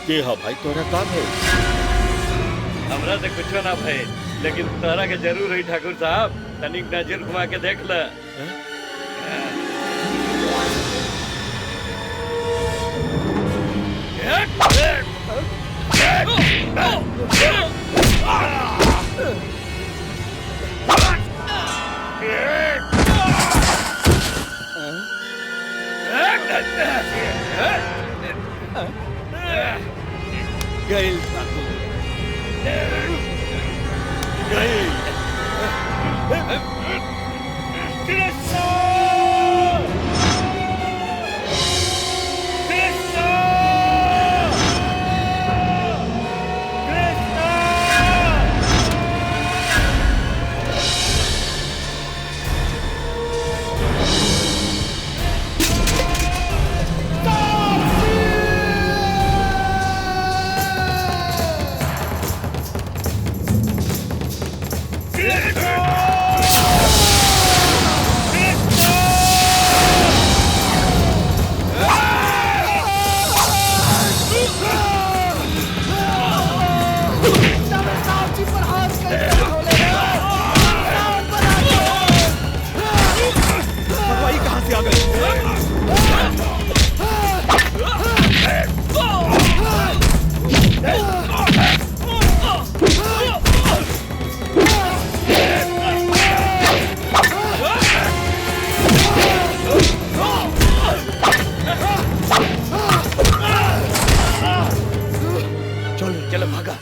के हा भाई तोरा का है? हमरा तो कुछ ना भाई, लेकिन तोरा के जरूर है ठाकुर साहब, तनिक नजर घुमा के देख ल। गैल ठाकुर गैल। भगवाई कहाँ से आ गए? चलो चलो भागा।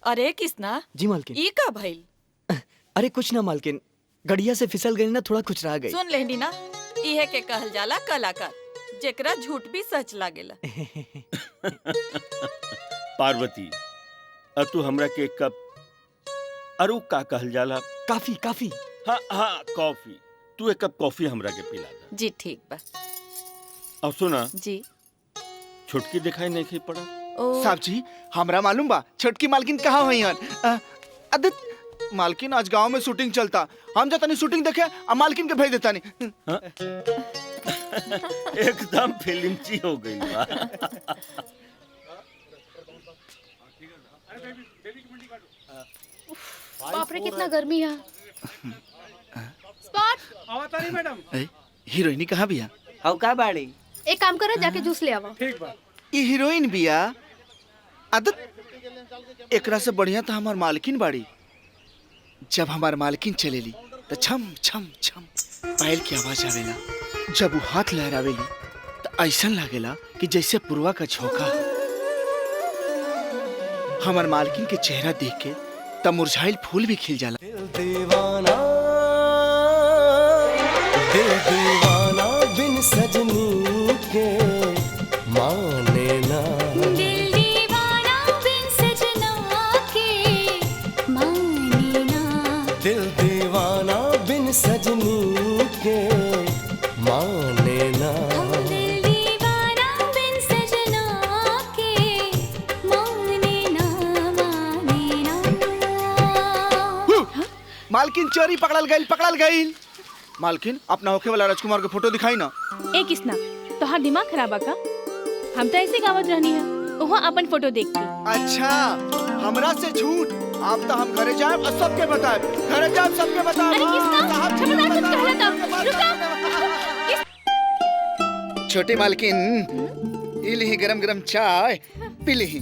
अरे किसना जी मालकिन। ई का भइल? अरे कुछ ना मालकिन, गड़िया से फिसल गई ना, थोड़ा खुचरा गई। सुन लेनी ना, इहे के कहल जाला कलाकार, जेकरा झूठ भी सच लागेला। पार्वती, अब तू हमरा के एक कप अरु का कहल जाला? काफी काफी। हाँ हाँ कॉफी। तू एक कप कॉफी हमरा के पिला दे। जी ठीक बा। अब सुना, जी छुटकी दिखाई नहीं पड़ा। ओ साहब जी, हमरा मालूम बा छोटकी मालकिन कहाँ हुई हन। अदित मालकिन आज गांव में शूटिंग चलता, हम जातानी शूटिंग देखे आ मालकिन के भेज देतानी। एकदम फिल्मची हो गई बा। बाप रे कितना गर्मी है। स्पॉट आवतानी मैडम। हीरोइनी कहाँ बिया? हौ का बाड़ी? एक काम करो, जाके जूस ले आओ। ई हीरोइन बिया? अदित एकरा से बढ़िया तो हमार मालकिन बाड़ी। जब हमार मालकिन चलेली तो छम छम छम पायल की आवाज आवेला। जब वो हाथ लहरावेली तो ऐसा लागेला कि जैसे पुरवा का झोंका हो। हमार मालकिन के चेहरा देख के तब मुरझाइल फूल भी खिल जाला। दीवाना बिन सजनी के माने ना। दिल दीवाना बिन सजना के माने ना। दिल दीवाना बिन सजनी के माने ना। दिल दीवाना बिन सजना के माने ना, माने ना। मालकिन चोरी पकड़ल गईल। मालकिन अपना होखे वाला राजकुमार के फोटो दिखाई ना। ए किसना तोहार दिमाग खराब का? हम तो ऐसे गावत रहनी है, वहाँ अपन फोटो देख के। अच्छा, हमरा से झूठ। अब तो हम घरे जाए और सबके बताए। घरे जाए सबके बताए। अरे किसना साहब जी खबरदार मत बताए। कहला तब। रुका। छोटी मालकिन, ई लिही गरम गरम चाय पी लिही।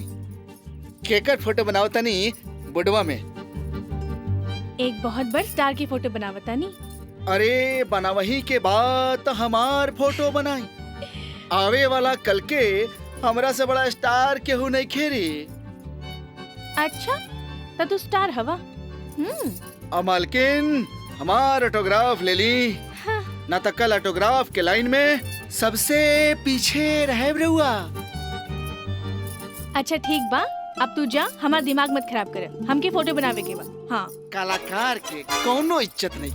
केकर फोटो बनाओ तनी बुडवा में। एक बहुत बड़ स्टार की फोटो बनावता नी। अरे बनावही के बाद तो हमार फोटो बनाई। आवे वाला कल के हमरा से बड़ा स्टार केहू नहीं खेरी। अच्छा तो तू स्टार हवा। अब मालकिन हमार ऑटोग्राफ ले ली। हाँ। ना तो कल ऑटोग्राफ के लाइन में सबसे पीछे रहे रहुआ। अच्छा ठीक बा, अब तू जा, हमारा दिमाग मत खराब कर। हमके फोटो बनावे के बा। हाँ कलाकार के कौनो इज्जत नहीं।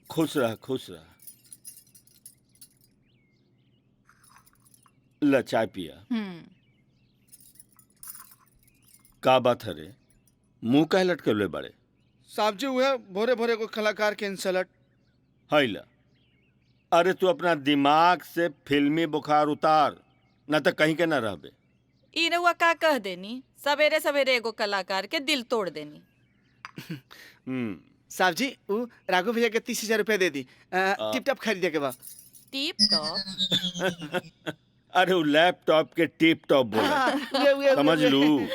खुश रह खुश रह। ल चाय पिया। का बात है रे? मुंह काहे लटके बड़े? साहब जी हुए भोरे भोरे को कलाकार के इंसलट। हाइला, अरे तू अपना दिमाग से फिल्मी बुखार उतार, न तो कहीं के न रहबे। ई रउआ का कह देनी, सवेरे सवेरे एगो कलाकार के दिल तोड़ देनी। साहब जी वो राघव भैया के 30,000 रुपया दे दी, टिप टॉप खरीदे के बाद। टिप टॉप? अरे वो लैपटॉप के टिप टॉप बोला, समझ लू।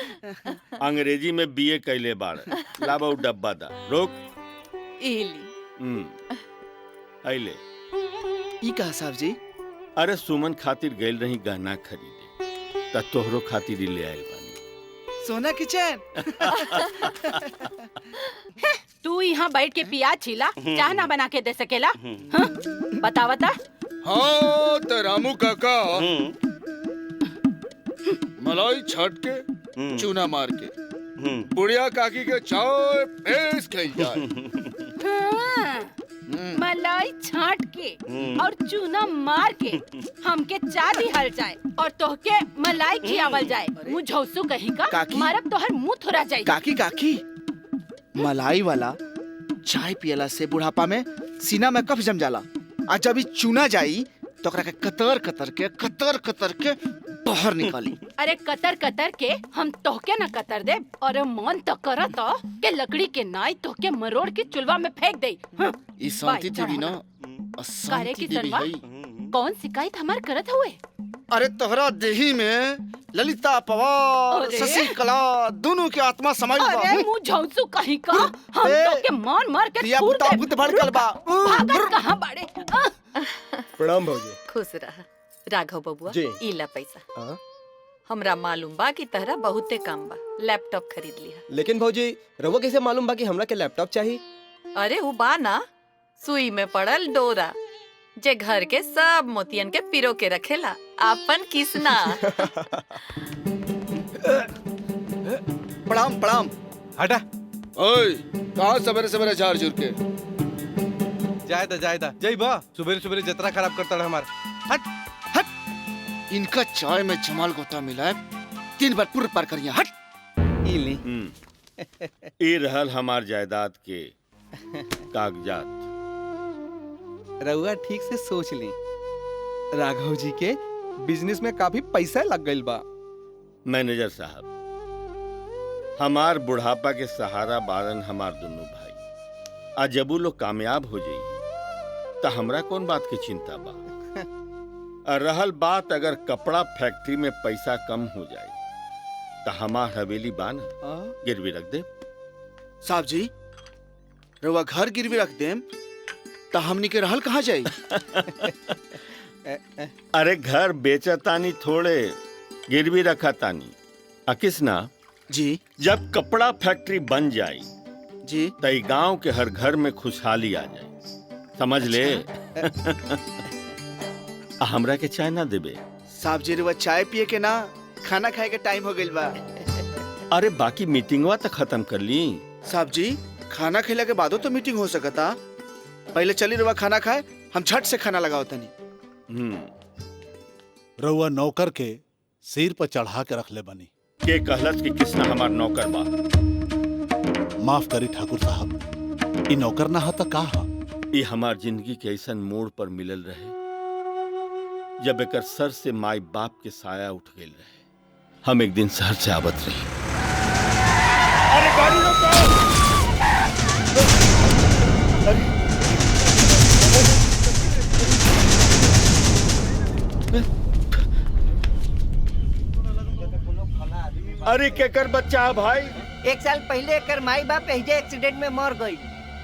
अंग्रेजी में बीए कैले बाड़। लाबा वो डब्बा दा, रोक। इली आइले। ई कहा साहब जी? अरे सुमन खातिर गइल रही गहना खरीदे, त तोहरो खातिर ही ले आइल बानी। सोना की चैन। तू यहाँ बैठ के पिया छिला, चाह ना बना के दे सकेला? हाँ? बतावता। हाँ तो रामू काका मलाई छट के चूना मार के बुढ़िया काकी के चाय पेश खाई जाए। हाँ, मलाई छाट के और चूना मार के हमके चाय दिहल जाए और तोहके मलाई खियावल जाए। मुँह झौसू कहीं का काकी? मारब तोहर मुँह थोड़ा जाए। काकी काकी मलाई वाला चाय पियला से बुढ़ापा में सीना में कफ जम जाला, आ जब ई चूना जाई तो ओकरा के कतर कतर के बाहर निकाली। अरे कतर कतर के हम तोहके न कतर दे, और मन तो करत हो के लकड़ी के नाई तोहके मरोड़ के चुलवा में फेंक दे। हाँ? ई शांति देवी ना करे अशांति की देवी सनवा है। कौन शिकायत हमार करत हुए? अरे तोहरा देही में ललिता पवार अरे? शशिकला दोनों के आत्मा समाई बा। अरे मुँह झौसू कहीं का हम ए, तोहके मार के दिया थूर बुता दे। बुत भड़कल बा। भागत कहाँ बाड़े? प्रणाम भौजी। खुश रहा राघव बबुआ। जी। इला पैसा। हाँ? हमरा मालूम बा कि तहरा बहुते काम बा, लैपटॉप खरीद लिया। लेकिन भौजी रउआ कैसे मालूम बा कि हमरा के लैपटॉप चाहिए? अरे वो बा ना, सुई में पड़ल डोरा, जे घर के सब मोतियन के पिरो के रखेला, आपन किसना। प्रणाम प्रणाम। हटा। ओए कहाँ सवेरे सवेरे झाड़ झुर के? जायदा जय बा सुबह सुबह जतरा खराब करता रहा हमार। हट हट। इनका चाय में जमाल गोता मिला है, 3 बार पूर्ण पार करिया। हट। इली ई रहल हमार जायदाद के कागजात। रउआ ठीक से सोच ली, राघव जी के बिजनेस में काफी पैसा लग गइल बा। मैनेजर साहब, हमार बुढ़ापा के सहारा बारन हमार दोनों भाई। आज जब वो लोग कामयाब हो जाइए तो हमरा कौन बात की चिंता बा। और रहल बात अगर कपड़ा फैक्ट्री में पैसा कम हो जाए तो हमार हवेली बान गिरवी रख दे। साहब जी रउआ घर गिरवी रख देम तो हमनी के रहल कहाँ जाई? अरे घर बेचतानी थोड़े, गिरवी रखा तानी। अकिसना जी जब कपड़ा फैक्ट्री बन जाई जी तो गांव के हर घर में खुशहाली आ जाए, समझ ले। हमरा के चाय ना देबे? साहब जी रउआ चाय पिए के ना, खाना खाए के टाइम हो गइल बा। अरे बाकी मीटिंगवा तो खत्म कर ली। साहब जी खाना खिला के बादो तो मीटिंग हो सकता। पहले चली रउआ खाना खाए, हम झट से खाना लगाओ तनी। रउआ नौकर के सिर पर चढ़ा के रख ले बनी। के कहलत कि किसना हमार नौकर बा? माफ करी ठाकुर साहब, ई नौकर ना हा त का हा? ये हमार जिंदगी के ऐसा मोड़ पर मिलल रहे जब एकर सर से माई बाप के साया उठ गई रहे। हम एक दिन शहर से आवत रही। अरे गाड़ी रोको! अरे केकर बच्चा है भाई? 1 साल पहले एकर माई बाप एजे एक्सीडेंट में मर गई।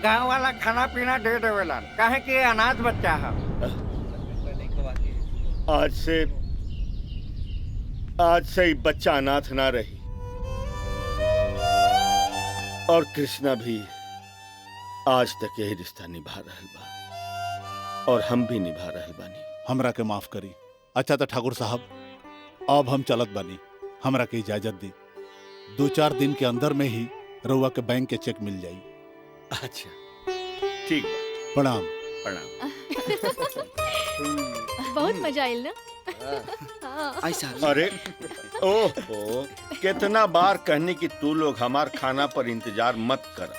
गांव वाला खाना पीना दे देवेला, काहे कि अनाथ बच्चा है। आज से ही बच्चा अनाथ ना रही, और कृष्णा भी आज तक यही रिश्ता निभा रहल बा और हम भी निभा रहल बानी। हमरा के माफ करी। अच्छा तो ठाकुर साहब अब हम चलत बानी, हमरा के इजाजत दी। 2-4 दिन के अंदर में ही रउआ के बैंक के चेक मिल जाई। अच्छा ठीक बा। प्रणाम। प्रणाम। बहुत मजा आयल ना? ऐसा अरे ओहो, कितना बार कहने कि तू लोग हमार खाना पर इंतजार मत कर।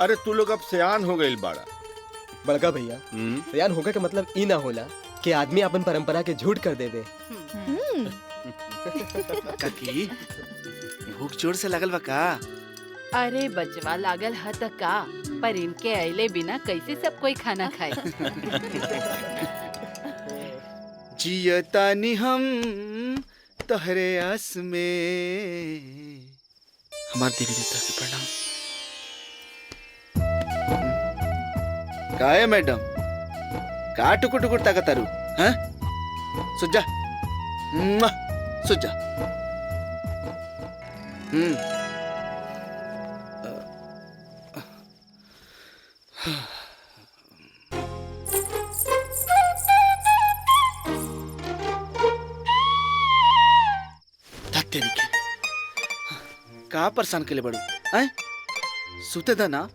अरे तू लोग अब सियान हो गइल बाड़ा। बड़का भैया, सियान होगा के मतलब ई ना होला कि आदमी अपन परंपरा के झूठ कर देवे। काकी भूख जोर से लगल बा का? अरे बचवा लागल ह त का, पर इनके अइले बिना कैसे सब कोई खाना खाए। जियतानी हम तहरे आस में। हमार देवी देवता के प्रणाम। का है मैडम, का टुकुर टुकुर ताकतारू? हैं? सुजा सुजा। का परेशान के लिए बड़ू हैं? सुते दा ना,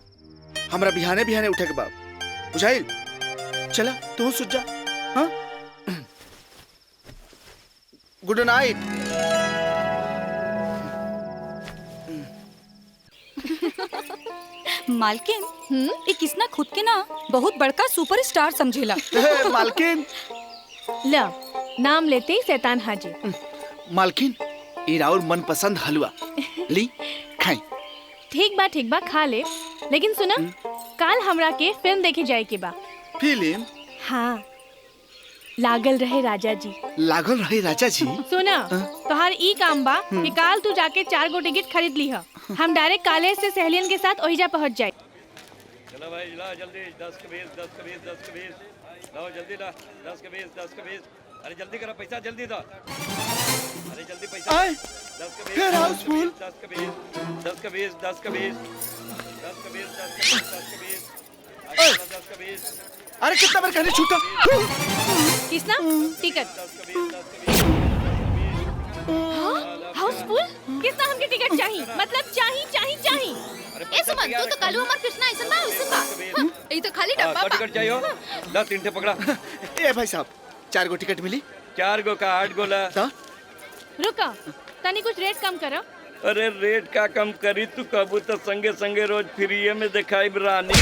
हमरा बिहाने बिहाने उठे के बाप बुझाइल। चला तू सुत जा। हाँ, गुड नाइट। मालकिन, ये किसना खुद के ना बहुत बड़का सुपरस्टार समझेला। मालकिन ला नाम लेते ही शैतान हाजिर। मालकिन, ये राउर मनपसंद हलवा ली खाई। ठीक बा खा ले, लेकिन सुना काल हमरा के फिल्म देखे जाए के बा। फिल्म? हाँ, लागल रहे राजा जी। लागल रहे राजा जी? सुना, तोहार ई काम बा कि काल तू जाके 4 गो टिकट खरीद लीहा। हम डायरेक्ट कॉलेज से सहेलियन के साथ ओहिजा पहुंच जाए। चलो भाई ला जल्दी 10 के 20 10 के 20 10 के 20 लाओ जल्दी ला 10 के 20 10 के 20। अरे जल्दी करो, पैसा जल्दी दो। अरे जल्दी पैसा। 10 के 20 हाउसफुल 10 के 20 10 के 20 10 के 20 10 के 20 10 के 20 10 के 20 10 के 20। अरे कितना बार कहने छूटा? किसना टिकट? हाउसफुल? किसना हमके टिकट चाहिए? मतलब चाहिए। ए सुमन, तू तो कालू हमर कृष्णा ऐसन बा। ई तो खाली डब्बा बा। टिकट चाहिए? ला 3 ठे पकड़ा। ए भाई साहब, 4 गो टिकट मिली? 4 गो का 8 गो ला। रुका, तनी कुछ रेट कम करो। अरे रेट का कम करी तू कबू तो संगे संगे रोज फ्री में दिखाई रानी।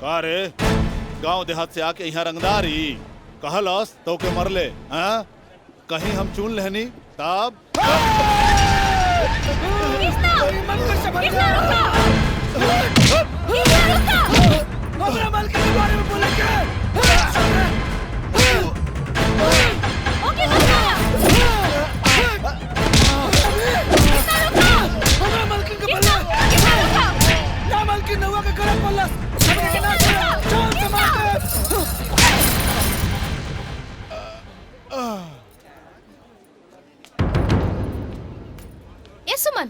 का रे, गांव देहात से आके यहाँ रंगदारी कहलस तो के मरले? हाँ, कहीं हम चुन लेनी तब। हमरा मालकिन के बारे में बोले के? ओके हमरा मालकिन के बोले ना, मालकिन नवा के करत बोलस। हमरा के ना चल से मार। ए सुमन,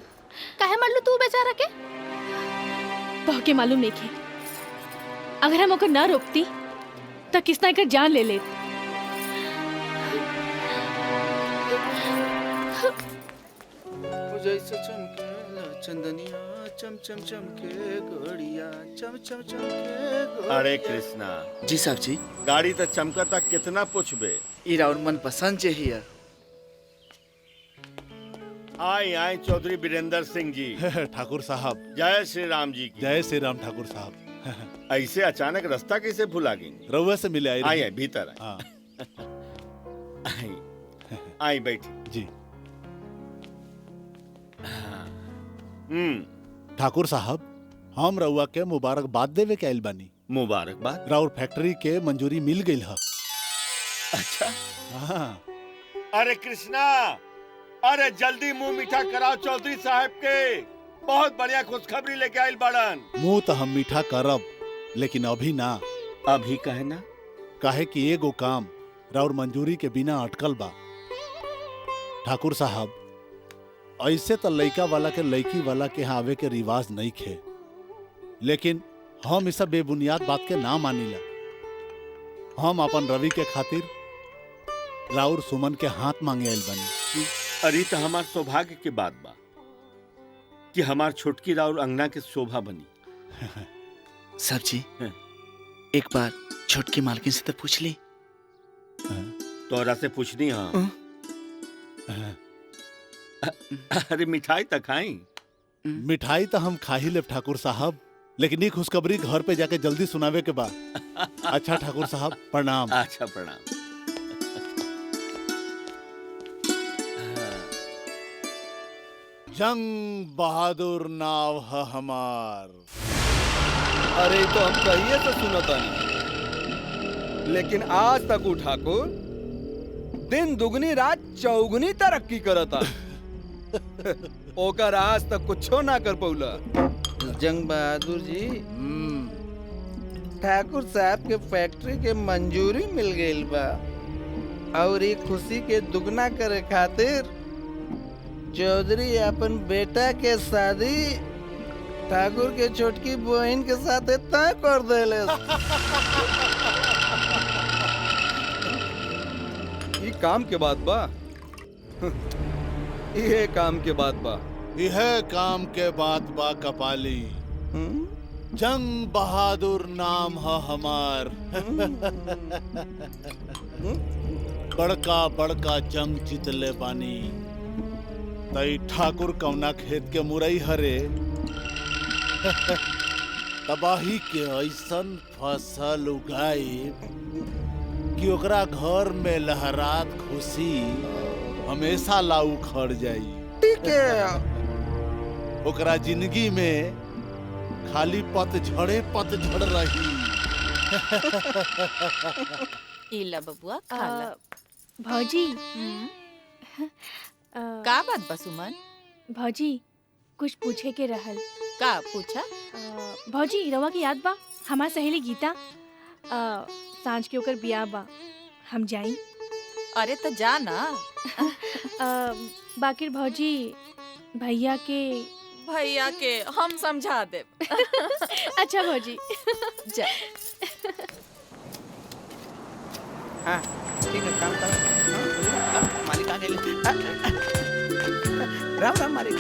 काहे मरलू तू बेचारा के? तो के मालूम नहीं थे, अगर हम ओकर ना रोकती तो किसना कर जान ले लेत। जैसे चमके चंदनिया चम चम चमके गोड़िया चम चम चमके। अरे कृष्णा जी साहब जी। गाड़ी तो चमकता कितना पूछबे। ई राउर मन पसंद जे हिया। आए चौधरी वीरेंद्र सिंह जी। ठाकुर साहब। जय श्री राम जी की। जय श्री राम ठाकुर साहब। ऐसे अचानक रास्ता कैसे भुला गई? रउआ से मिले आए भीतर। हाँ। आई बैठी जी। ठाकुर साहब, हम रउआ के मुबारकबाद देवे के आइल बानी। मुबारकबाद? राउर फैक्ट्री के मंजूरी मिल गई है। अच्छा। हाँ। अरे कृष्णा, अरे जल्दी मुंह मीठा कराओ चौधरी साहब के। बहुत बढ़िया खुशखबरी लेके आइल बाड़न। मुंह तो हम मीठा करब, लेकिन अभी ना। अभी कहे ना? काहे कि एगो काम राउर मंजूरी के बिना अटकल बा। ठाकुर साहब, ऐसे तो लड़का वाला के लड़की वाला के यहाँ आवे के रिवाज नहीं खे, लेकिन हम इस बेबुनियाद बात के ना मानीला। हम अपन रवि के खातिर राउर सुमन के हाथ मांगे आइल बनी। अरे तो हमार सौभाग्य के बात बा कि हमार छोटकी राउर अंगना के शोभा बनी। साहब जी एक बार छोटकी मालकिन से तो पूछ ली। तोरा से पूछनी हाँ। अरे मिठाई तो खाई। मिठाई तो हम खा ही ले ठाकुर साहब, लेकिन ये खुशखबरी घर पे जाके जल्दी सुनावे के बाद। अच्छा ठाकुर साहब प्रणाम। अच्छा प्रणाम। जंग बहादुर नाव है हमार। अरे तो हम कहिए तो सुनता नहीं, लेकिन आज तक उ ठाकुर दिन दुगनी रात चौगुनी तरक्की करता। ओकर आज तक कुछो ना कर पौला। जंग बहादुर जी, ठाकुर साहब के फैक्ट्री के मंजूरी मिल गई बा और ये खुशी के दुगना करे खातिर चौधरी अपन बेटा के शादी ठाकुर के छोटकी बहन के साथ तय कर देले। ये काम के बात बा। ये काम के बात बा। यह काम के बात बा कपाली। जंग बहादुर नाम है हमार। बड़का बड़का जंग जीतले बानी। तई ठाकुर कौना खेत के मुरई हरे तबाही के ऐसन फसल उगाई कि ओकरा घर में लहरात खुशी हमेशा ला उखड़ जाई। ठीक है। ओकरा जिंदगी में खाली पतझड़े पतझड़ रही। इला बबुआ खाला। भौजी का बात बा सुमन? भौजी कुछ पूछे के रहल। का पूछा? भौजी रवा की याद बा हमार सहेली गीता? सांझ के ओकर बियाह बा, हम जाई? अरे तो जा ना। बाकिर भौजी भैया के हम समझा दे। अच्छा भौजी जा। हाँ ठीक है, काम करो। मालिक आ गए। राम राम मालिक।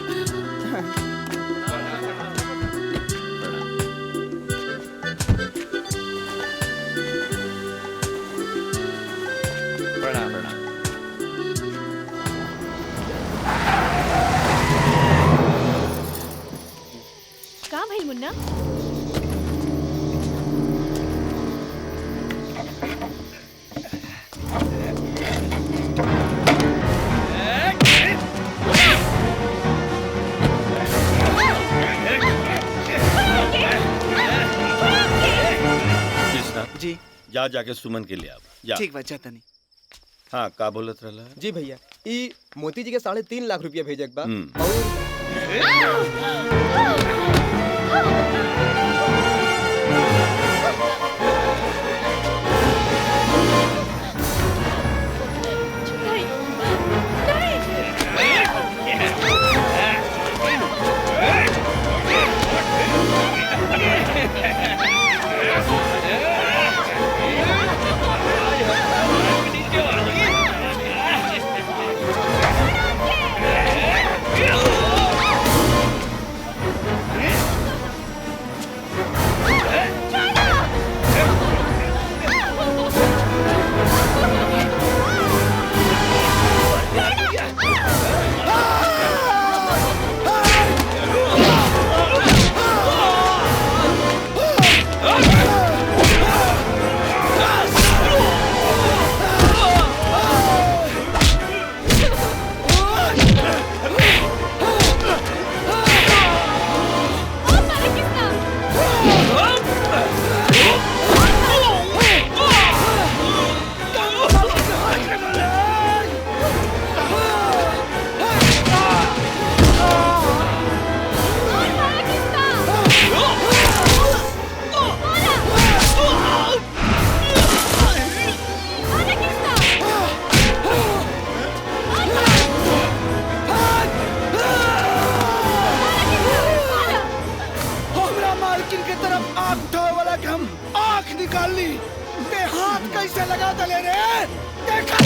प्रणाम प्रणाम। का भाई मुन्ना? जी जा जाके सुमन के लिए जा। ठीक बा जाता नहीं। हाँ का बोलत रहला? जी भैया ई मोती जी के 3.5 लाख रुपया भेजक बा निकाल ली। ते हाथ कैसे लगा दले रे? देखा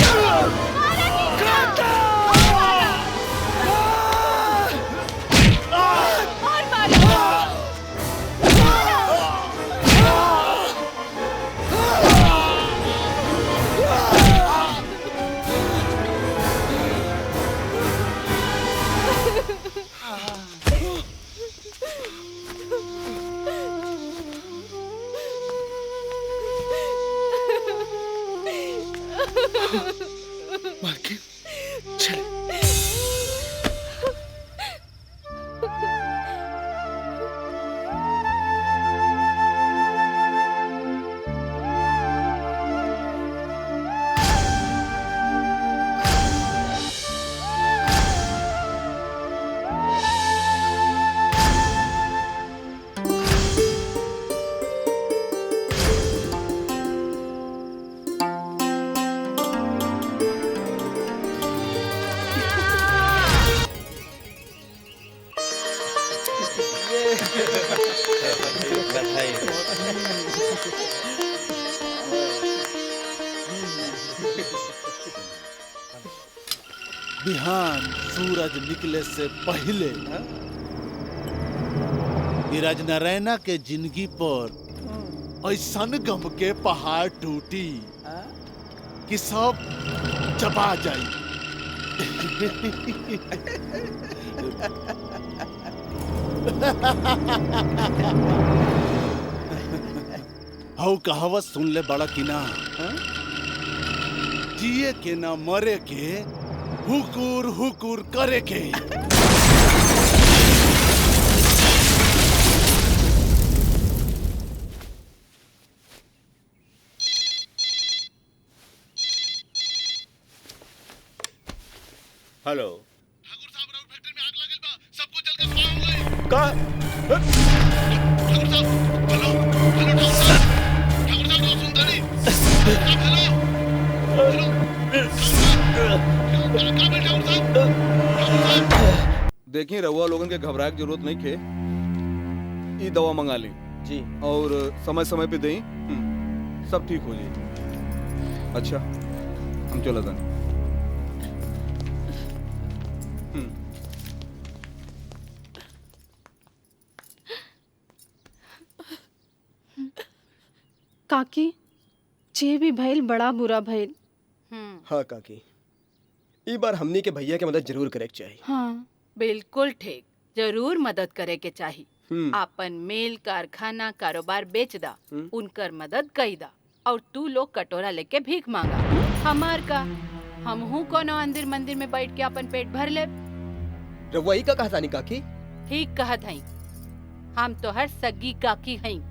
मालकिन चल। बिहान सूरज निकले से पहले नीरज नारायणा के जिंदगी पर ऐसन गम के पहाड़ टूटी कि सब चबा जाई। हऊ कहावत सुन ले बड़ा कि ना, जिए के ना मरे के हुकुर हुकुर करे के। हेलो ठाकुर साहब राउर फैक्ट्री में आग लगल बा, सबको जल के सुआह हो गई। का ठाकुर साहब हेलो हेलो ठाकुर साहब तो सुनतानी। देखिए रहुआ लोगन के घबराए की जरूरत नहीं खे। ई दवा मंगा ली जी और समय समय पे दें, सब ठीक हो जाए। अच्छा हम चला जाए। काकी जे भी भइल बड़ा बुरा भइल। हाँ काकी, ई बार हमनी के भैया के मदद जरूर करे के चाहिए। हाँ बिल्कुल ठीक, जरूर मदद करे के चाही। आपन मेल कारखाना कारोबार बेच दा, उनकर मदद कई दा, और तू लोग कटोरा लेके भीख मांगा। हमार का हमहू कोनो अंदिर मंदिर में बैठ के अपन पेट भर ले। रवैया का कहतानी काकी? ठीक कहत हई, हम तो हर सगी काकी हई,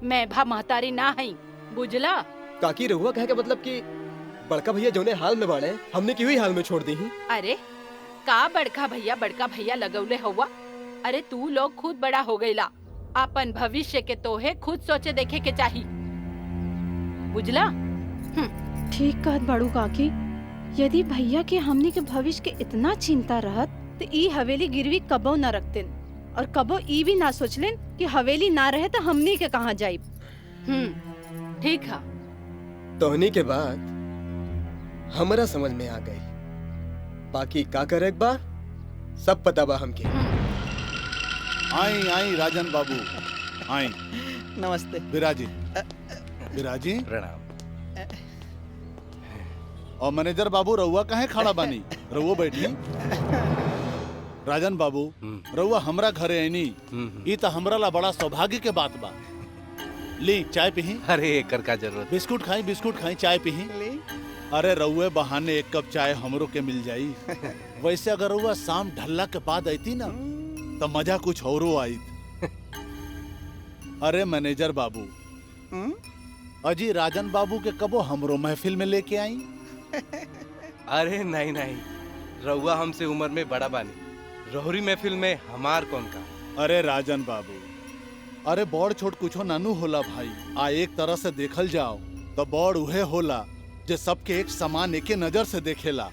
मैं भा महतारी ना हई, बुझला? काकी रहुआ कहे के मतलब कि बड़का भैया जोने हाल में बाड़े हमने की हुई हाल में छोड़ दी ही। अरे का बड़का भैया लगौले हुआ? अरे तू लोग खुद बड़ा हो गईला, अपन भविष्य के तोहे खुद सोचे देखे के चाही, बुझला? ठीक कहत बड़ू काकी, यदि भैया के हमनी के भविष्य के इतना चिंता रहत तो ई हवेली गिरवी कबो न रखतेन, और कबो ई भी ना सोचलेन कि हवेली ना रहे तो हमनी के कहाँ जाइब। ठीक है। तोहनी के बाद हमरा समझ में आ गई, बाकी का करे एक बार सब पता बा हमके। आई आई राजन बाबू आई। नमस्ते। बिराजी बिराजी प्रणाम। और मैनेजर बाबू रउआ काहे खड़ा बानी? रउआ बैठी। राजन बाबू रउआ हमरा घरे आईनी, ई तो हमरा ला बड़ा सौभाग्य के बात बा। ली चाय पीही। अरे एकर का जरूरत? बिस्कुट खाई चाय पीही। अरे रउए बहाने एक कप चाय हमरो के मिल जाई। वैसे अगर रउआ शाम ढलला के बाद आईती ना तो मजा कुछ औरो आई। अरे मैनेजर बाबू, अजी राजन बाबू के कबो हमरो महफिल में लेके आई। अरे नहीं नहीं, रउआ हमसे उम्र में बड़ा बानी, रोहरी महफिल में हमार कौन का। अरे राजन बाबू, अरे बड़ छोट कुछो नानू होला भाई। आ एक तरह से देखल जाओ तो बड़ उहे होला जे सबके एक समान एके नजर से देखेला।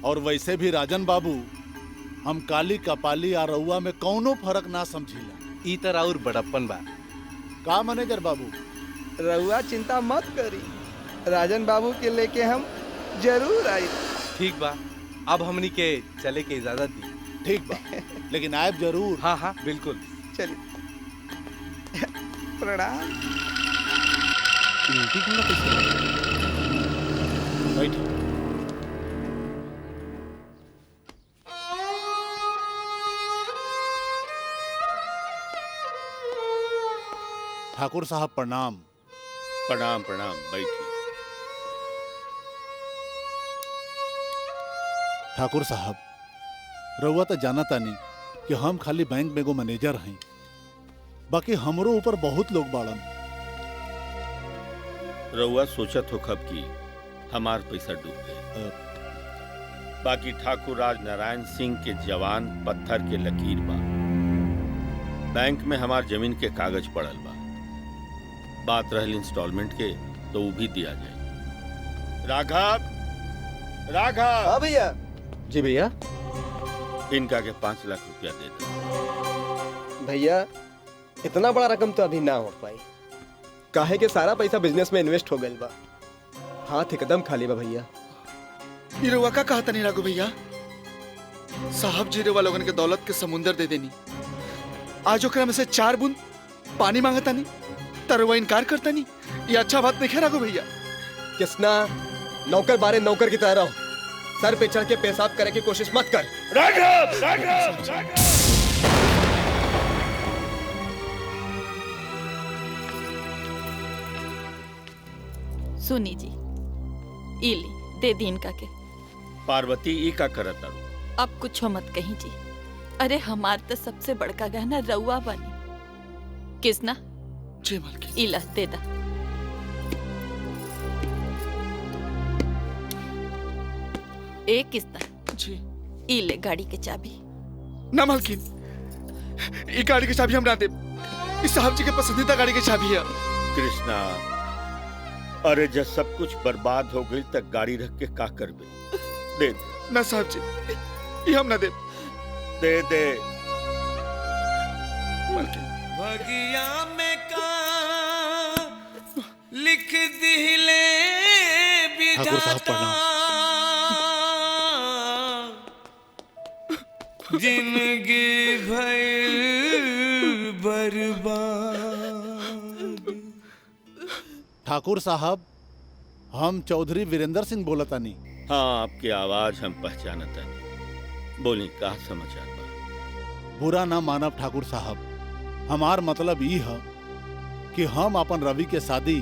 और वैसे भी राजन बाबू, हम काली कपाली आ रउआ में कौनो फर्क ना समझीला। ई तरह और बड़प्पन बा का मैनेजर बाबू? रहुआ चिंता मत करी, राजन बाबू के लेके हम जरूर आई। ठीक बा, अब हमनी के चले के इजाजत दी। ठीक बा, लेकिन आयब जरूर। हाँ हाँ बिल्कुल। चलिए प्रणाम। बैठ। ठाकुर साहब प्रणाम। प्रणाम प्रणाम, बैठी। ठाकुर साहब, रउआ तो जाना तानी कि हम खाली बैंक में एगो मैनेजर हैं, बाकी हमरो ऊपर बहुत लोग बाड़न। रउआ सोचत हो कब की हमार पैसा डूब गए, बाकी ठाकुर राज नारायण सिंह के जवान पत्थर के लकीर बा। बैंक में हमार जमीन के कागज पड़ल बा। बात रहल इंस्टॉलमेंट के तो वो भी दिया जाए। राघव, राघव। हाँ भैया। जी भैया। इनका के 5 लाख रुपया दे दो। भैया इतना बड़ा रकम तो अभी ना हो पाई, काहे के सारा पैसा बिजनेस में इन्वेस्ट हो गइल बा, हाथ एकदम खाली बा भैया। ये रउआ का कहता नहीं राघव भैया, साहब जी रउआ लोगन के दौलत के समुंदर दे देनी, आज ओकरा में से 4 बूंद पानी मांगता नहीं, तरवा इनकार करता नहीं। ये अच्छा बात नहीं है राघव भैया। किसना नौकर बारे नौकर की तरह रहो, सर पे चढ़ के पेशाब करे की कोशिश मत कर। राघव, राघव, राघव। सुनी जी, इली दे दी इनका के। पार्वती ई का करत तारू? अब कुछ मत कहीं जी, अरे हमार तो सबसे बड़का गहना रउआ बनी। किसना जी मालकिन। इला दे दा। एक किस्ता जी। इले गाड़ी के चाबी। ना मालकिन, ये गाड़ी की चाबी हम ना दे, इस साहब जी के पसंदीदा गाड़ी की चाबी है। कृष्णा, अरे जब सब कुछ बर्बाद हो गई तक गाड़ी रख के का करबे? दे दे। ना साहब जी, ये हम ना दे। दे दे। भगिया में का लिख दिले ठाकुर साहब प्रणाम। जिंदगी भर बर्बाद। ठाकुर साहब, हम चौधरी वीरेंद्र सिंह बोलतानी। हाँ, आपकी आवाज हम पहचानता नहीं। बोली का समाचार बा? बुरा ना मानब ठाकुर साहब, हमार मतलब ई है कि हम अपन रवि के शादी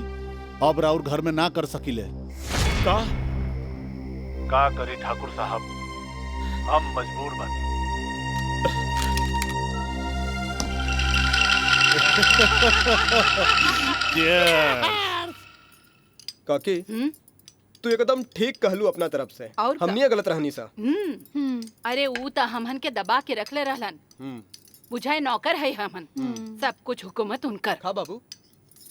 अब राउर घर में ना कर सकिले। का करी ठाकुर साहब, हम मजबूर बानी। काकी, तू एकदम ठीक कहलू अपना तरफ से, और का? हमनी गलत रहनी सा। अरे ऊ तो हमहन के दबा के रखले रहलन, बुझाए नौकर है हमन, सब कुछ हुकूमत उनकर। खा बाबू।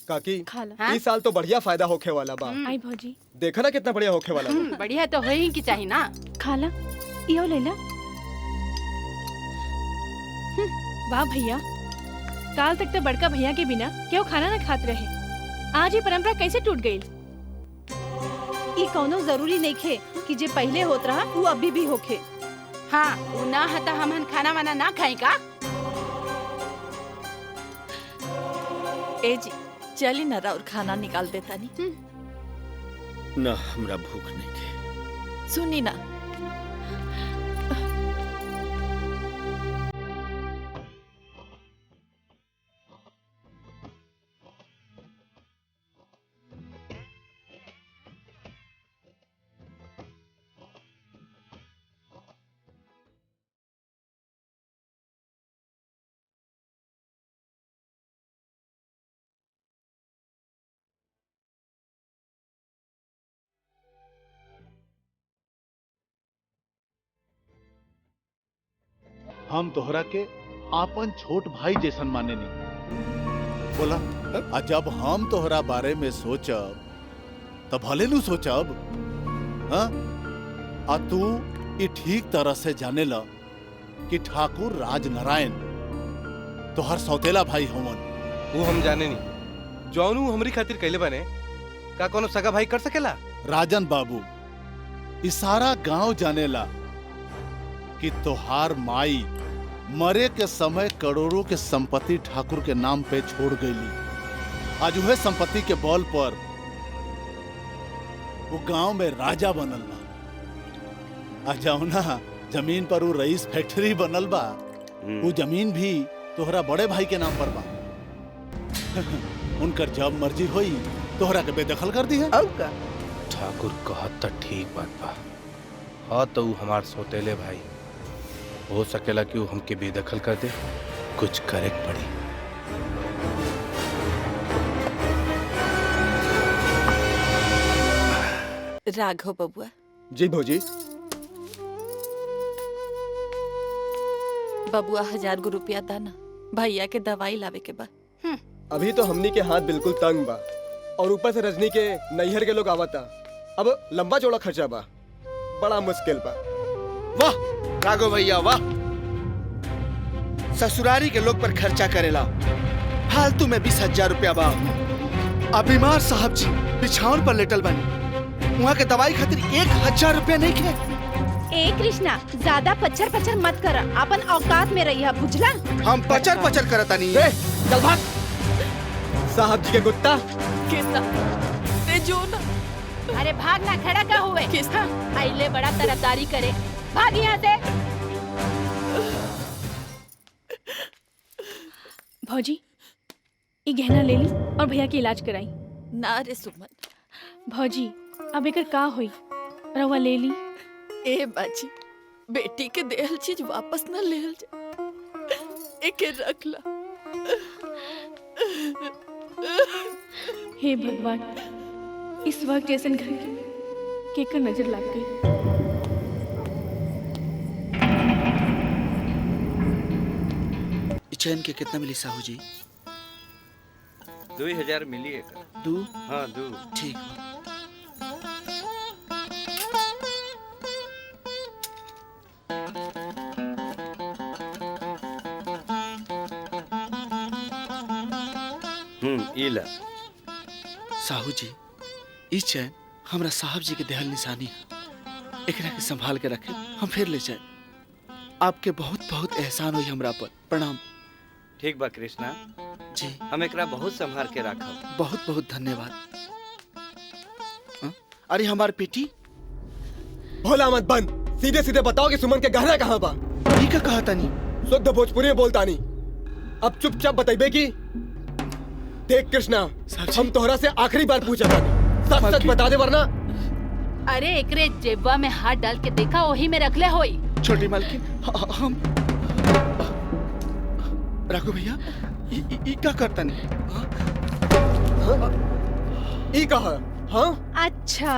काकी, हाँ? इस साल तो बढ़िया फायदा होखे वाला बा। आई भौजी। देखा ना कितना बढ़िया होखे वाला बा। बढ़िया तो होई की चाहिए ना। खाला, इहो ले ला। वाह भैया, काल तक तो बड़का भैया के बिना क्यों खाना न खात रहे, आज ये परंपरा कैसे टूट गई? ये कौनो जरूरी नहीं खे कि जे पहले होत रहा वो अभी भी होखे। हाँ, ऊ ना हता हमहन खाना वाना ना खाई का? ए जी, चली ना राउर खाना निकाल देता नहीं। ना, हमरा भूख नहीं के। सुनी ना, हम तोहरा के आपन छोट भाई जैसन माने नहीं। बोला, आ जब हम तोहरा बारे में सोचब तब भले नु सोचब, हाँ? आ तू ये ठीक तरह से जाने ला कि ठाकुर राज नारायण तोहर सौतेला भाई होवन। वो हम जाने नहीं, जौनू हमरी खातिर कैले बने का कोनो सगा भाई कर सकेला? राजन बाबू, इस सारा गांव जानेला कि तोहार माई मरे के समय करोड़ों के संपत्ति ठाकुर के नाम पे छोड़ गईली। आज वह संपत्ति के बल पर वो गांव में राजा बनल बा। आ जौना जमीन पर वो रईस फैक्ट्री बनल बा, वो जमीन भी तोहरा बड़े भाई के नाम पर बा। उनकर जब मर्जी होई तोहरा के बेदखल कर दी है। ठाकुर कहत त ठीक बात बा। हाँ तो ऊ हमार सोतेले भाई, हो सकेला कि वो हमके बेदखल कर दे, कुछ करे के पड़ी। राघव बबुआ, जी भौजी। बबुआ 1000 गो रुपया दाना भैया के दवाई लावे के बा। अभी तो हमनी के हाथ बिल्कुल तंग बा और ऊपर से रजनी के नैहर के लोग आवता। अब लंबा चौड़ा खर्चा बा, बड़ा मुश्किल बा। वाह राघव भैया वाह, ससुरारी के लोग पर खर्चा करेला, फालतू में 20,000 रुपया बा। अब बीमार साहब जी बिछावन पर लेटल बनी, वहाँ के दवाई खातिर 1,000 रुपया नहीं खे। ए कृष्णा, ज्यादा पचर पचर मत कर, अपन औकात में रहिया, बुझला? हम पचर पचर करता नहीं। चल भाग साहब जी के कुत्ता। कृष्णा ते जो ना। अरे भाग ना, खड़ा का हुए? हाँ, आइले बड़ा तरफदारी करे, भाग यहाँ से। भौजी, ये गहना ले ली और भैया के इलाज कराई। ना रे सुमन। भौजी, अब एकर का होई? रवा ले ली। ए बाजी, बेटी के देहल चीज वापस न लेहल जा, एके रख ला। हे भगवान, इस वक्त जैसन घर के केकर नजर लग गई। चैन के कितना मिली साहू जी? 2000 मिली एक। 2? हाँ 2। ठीक। इला साहू जी, इस चैन हमरा साहब जी के देहल निशानी है, एकरा के संभाल के रखे, हम फिर ले जाए। आपके बहुत बहुत एहसान हुई हमरा पर, प्रणाम। ठीक बा कृष्णा जी, हम एकरा बहुत संभाल के रखब। बहुत बहुत धन्यवाद। अरे हमार बेटी। भोला मत बन, सीधे सीधे बताओ कि सुमन के गहना कहाँ बा? ठीक है, कहा तानी शुद्ध भोजपुरी में बोलता नहीं। अब चुपचाप बताइबे की? देख कृष्णा, हम तोहरा से आखिरी बार पूछा था, सच सच बता दे वरना। अरे एकरे जेबा में हाथ डाल के देखा, वही में रखले होई। छोटी मालकिन, हम राघव भैया ई का करता नहीं? ई कहा? हाँ? अच्छा,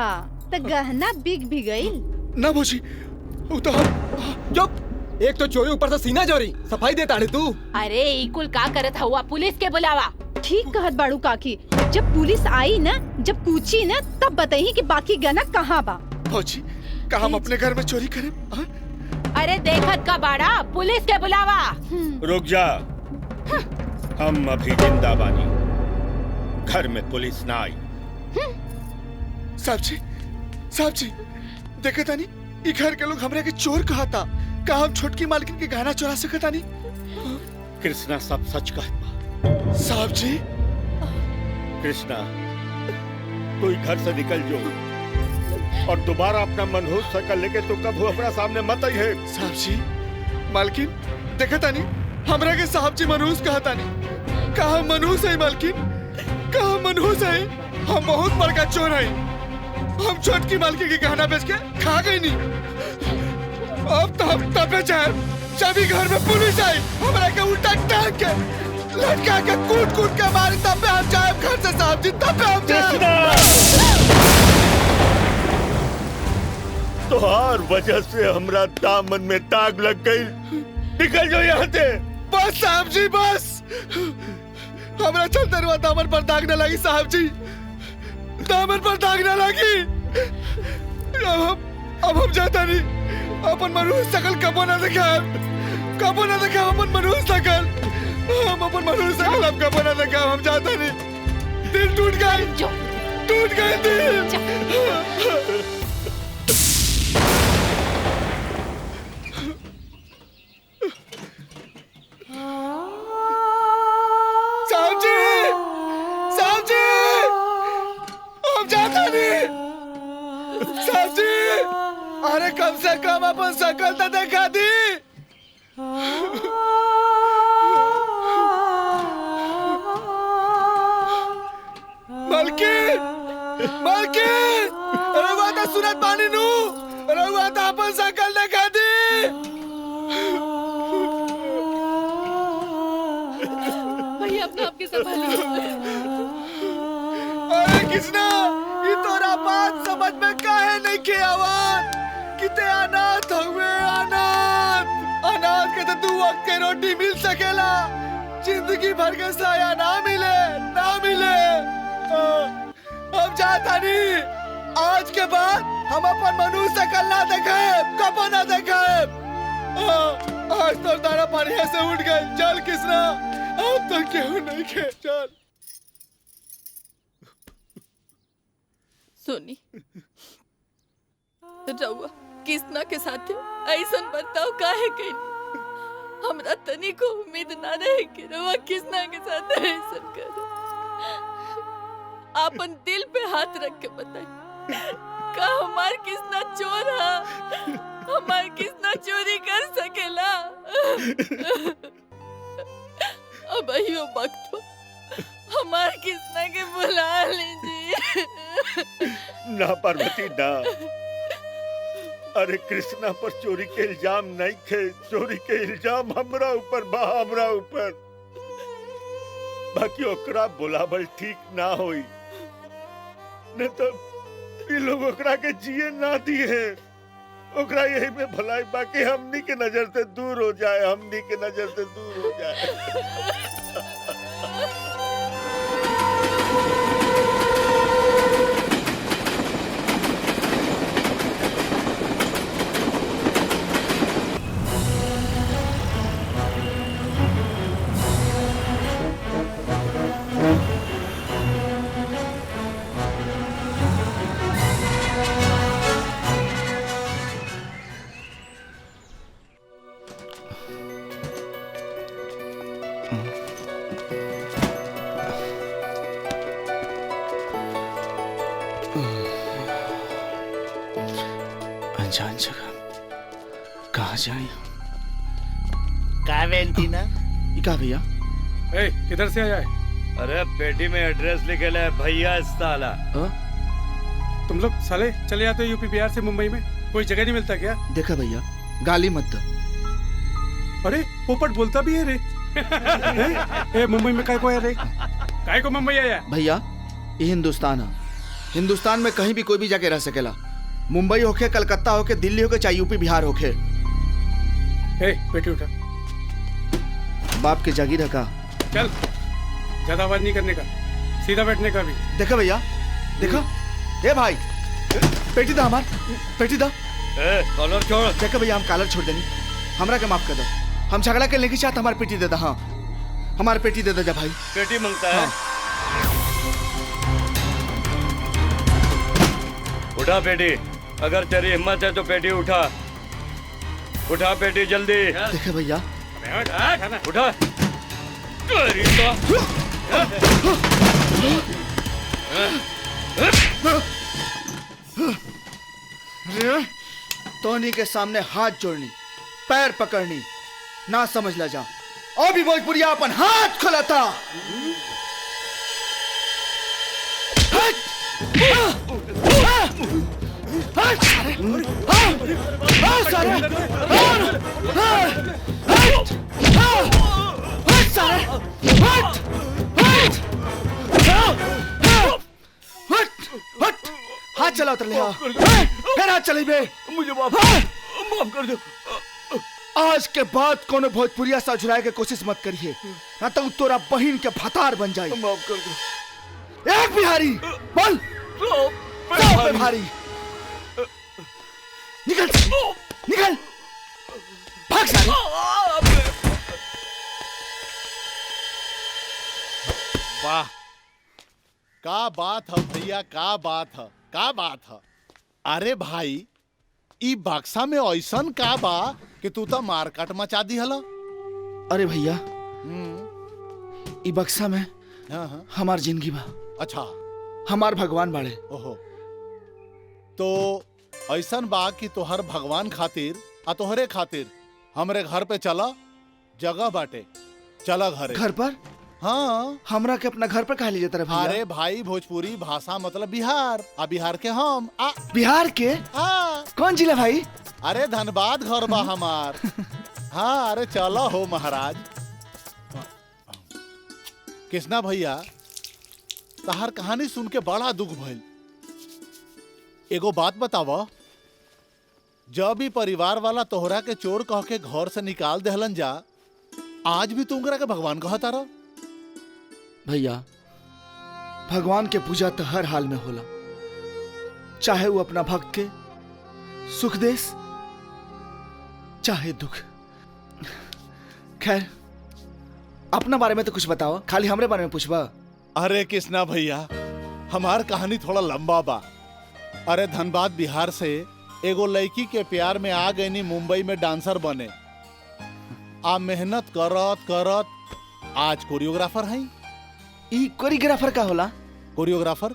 तो गहना बिक भी गई? ना भौजी, वो तो चुप। एक तो चोरी, ऊपर से सीना चोरी, सफाई देता है तू। अरे ई कुल का करत हुआ? पुलिस के बुलावा। ठीक कहत बाड़ू काकी, जब पुलिस आई ना, जब पूछी ना, तब बताई कि बाकी गहना कहाँ बा। भौजी, का हम अपने घर में चोरी करें? अरे देखत का बाड़ा, पुलिस के बुलावा। रुक जा, हम अभी जिंदा बानी, घर में पुलिस ना आई। साहब जी, देखे तानी, ई घर के लोग हमरे के चोर कहा था, का हम छोटकी मालकिन के गहना चुरा सकता नहीं? कृष्णा सब सच कहता। साहब जी, कृष्णा तू घर से निकल जो और दोबारा अपना मनहूस शकल लेके तू कभी अपना सामने मत आई है। साहब जी, मालकिन देखा तानी, हमरा के साहब जी मनहूस कहा तानी, कहा मनहूस है मालकिन, कहा मनहूस है? हम बहुत बड़का चोर है, हम छोटकी मालकिन के गहना बेच के खा गई नहीं। अब तो हम तबे जाए, जब घर में पुलिस आई, हमरा के उल्टा टांग के लटका के कूट कूट के मारी, तब पे हम जाए घर से साहब जी, तब पे हम जाए। तोहार वजह से हमरा दामन में दाग लग गई, निकल जाओ यहाँ से। बस साहब जी बस, हमरा चलते हुआ दामन पर दाग न लगी साहब जी, दामन पर दाग न लगी। अब हम जाता नहीं, अपन मनुष्य शकल कबो न देखा, कबो न देखा अपन मनुष्य शकल, हम अपन मनुष्य शकल अब कबो न देखा, हम जाता नहीं। दिल टूट गए, टूट गए दिल। साहब जी, साहब जी, हम जाता नहीं। साहब जी, अरे कम से कम अपन शकल तो दिखा दी। मालकिन, मालकिन, रहुआ तो सुनत पानी नू, रहुआ तो अपन शकल दिखा दी। भैया अपने आप के संभालिए। अरे कृष्णा, ये तोरा बात समझ में काहे नहीं के आवाज? किते अनाथ हुए, अनाथ। अनाथ के तो 2 वक्त के रोटी मिल सकेला, जिंदगी भर के साया ना मिले, ना मिले। हम जाता नहीं। आज के बाद हम अपन मनुष्य शकल ना देखे, कपो ना देखे। आज तो तारा पानी से उठ गए। चल कृष्णा, अब तो क्यों नहीं खे, चल। सोनी, रउआ कृष्णा के साथ ऐसन बर्ताव काहे कइनी? हमरा तनी को उम्मीद ना रहे कि रउआ कृष्णा के साथ ऐसन करे। आपन दिल पे हाथ रख के बताई, का हमार कृष्णा चोर है? हमार कृष्णा चोरी कर सकेला? अब अहियो वक्त हो, हमार कृष्णा के बुला लीजिए। ना पार्वती ना, अरे कृष्णा पर चोरी के इल्जाम नहीं थे। चोरी के इल्जाम हमरा ऊपर बा, हमरा ऊपर। बाकी ओकरा बुलावल ठीक ना होई, नहीं तो ये लोग ओकरा के जिए ना दिए। ओकरा यही में भलाई बाकी हमनी के नजर से दूर हो जाए, हमनी के नजर से दूर हो जाए। अनजान जगह कहाँ जाए? का वेंटीना? क्या भैया? ए, किधर से आया है? अरे पेटी में एड्रेस लिखे ले भैया साला। तुम लोग साले चले जाते हो यूपी बिहार से मुंबई में, कोई जगह नहीं मिलता क्या? देखा भैया, गाली मत दो। अरे पोपट बोलता भी है रे। ए, मुंबई में काय को आया रे? काय को मुंबई आया? भैया ये हिंदुस्तान है, हिंदुस्तान में कहीं भी कोई भी जाके रह सकेला। मुंबई होके, कलकत्ता होके, दिल्ली होके, चाहे यूपी बिहार होके। पेटी उठा। बाप के जागीर है का? चल, ज्यादा आवाज नहीं करने का, सीधा बैठने का भी। देखा भैया, देखा? ए भाई, पेटी दा हमार, पेटी दा। कॉलर छोड़। देखा भैया, हम कॉलर छोड़ देनी, हमरा के माफ कर दो। हम झगड़ा करने की चाहते, हमारी पेटी दे दा। हाँ, हमारी पेटी दे दे जा भाई। पेटी मांगता है। उठा पेटी, अगर तेरी हिम्मत है तो पेटी उठा। उठा पेटी जल्दी। देखा भैया, उठा। टोनी के सामने हाथ जोड़नी, पैर पकड़नी ना समझ ला जा। अभी भोजपुरिया अपन हाथ खोला था। हाथ चला उतर ले। फिर हाथ चली बे। मुझे माफ कर दो। आज के बाद कोनो भोजपुरिया सा झुराए के कोशिश मत करिए, ना तो तोरा बहन के भतार बन जाए। माफ कर दो। एक बिहारी बोल, बिहारी निकल, निकल, भाग साले। वाह, का बात है भैया, का बात है, का बात है। अरे भाई ई बक्सा में ऐसन का बा कि तू तो मारकाट मचा दी हला। अरे भैया ई बक्सा में हाँ। हमार जिंदगी बा। अच्छा। हमार भगवान बाड़े। ओहो। तो ऐसन बा कि तोहर भगवान खातिर आ तोहरे खातिर हमरे घर पे चला, जगह बाटे, चला घरे। घर पर? हाँ। हमरा के अपना घर पर कहा ले जाता रहे भैया? अरे भाई भोजपुरी भाषा मतलब बिहार, आ बिहार के हम बिहार के? हाँ। कौन जिला भाई? अरे धनबाद घर बा हमार। हाँ अरे चला हो महाराज। कृष्णा भैया तहार कहानी सुन के बड़ा दुख भइल। एगो बात बतावा, जब भी परिवार वाला तोहरा के चोर कह के घर से निकाल देहलन जा, आज भी तुमरा के भगवान कहता रह? भैया भगवान के पूजा तो हर हाल में होला, चाहे वो अपना भक्त के सुख देस चाहे दुख। खैर अपना बारे में तो कुछ बताओ, खाली हमरे बारे में पूछबा? अरे कृष्णा भैया हमार कहानी थोड़ा लंबा बा। अरे धनबाद बिहार से एगो लड़की के प्यार में आ गई, मुंबई में डांसर बने। आ मेहनत करत करत आज कोरियोग्राफर हैं। ई कोरियोग्राफर का होला? कोरियोग्राफर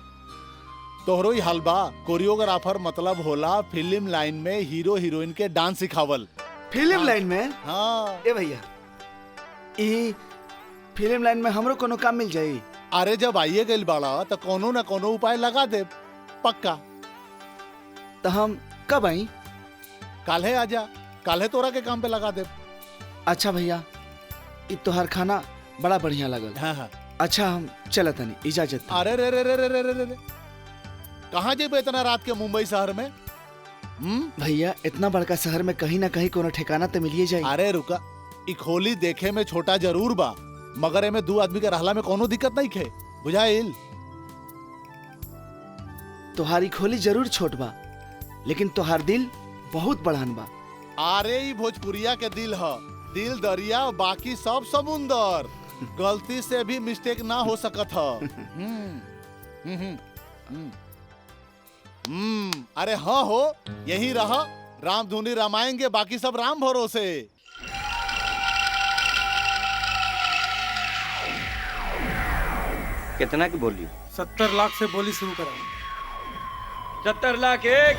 तोहरो ही हाल बा। कोरियोग्राफर मतलब होला फिल्म लाइन में हीरो हीरोइन के डांस सिखावल। फिल्म लाइन में? हाँ। ए भैया ई फिल्म लाइन में हमरो कोनो काम मिल जाई? अरे जब आइए गइल बाड़ा तो कोनो न कोनो उपाय लगा दे पक्का। तो हम कब आई? काल्हे आजा, काल्हे तोरा के काम पे लगा दे। अच्छा भैया ई तोहार खाना बड़ा बढ़िया लगल। हाँ हाँ। अच्छा हम चलत हनी, इजाजत। अरे रे रे रे रे रे रे रे कहाँ जेबे इतना रात के मुंबई शहर में? भैया इतना बड़का शहर में कहीं ना कहीं कोनो ठिकाना तो मिलिए जाए। अरे रुका, ई खोली देखे में छोटा जरूर बा, मगर एमे दो आदमी के रहला में कोनो दिक्कत नहीं खे, बुझाइल? तोहारी खोली जरूर छोट बा, लेकिन तोहार दिल बहुत बड़ान बा। अरे ई भोजपुरिया के दिल ह, दिल दरिया बाकी सब समुंदर। गलती से भी मिस्टेक ना हो सकत ह। अरे हाँ हो, यही रहा, राम धुनी रामायण बाकी सब राम भरोसे। कितना की बोली? 70 लाख से बोली शुरू करा। 70 लाख एक,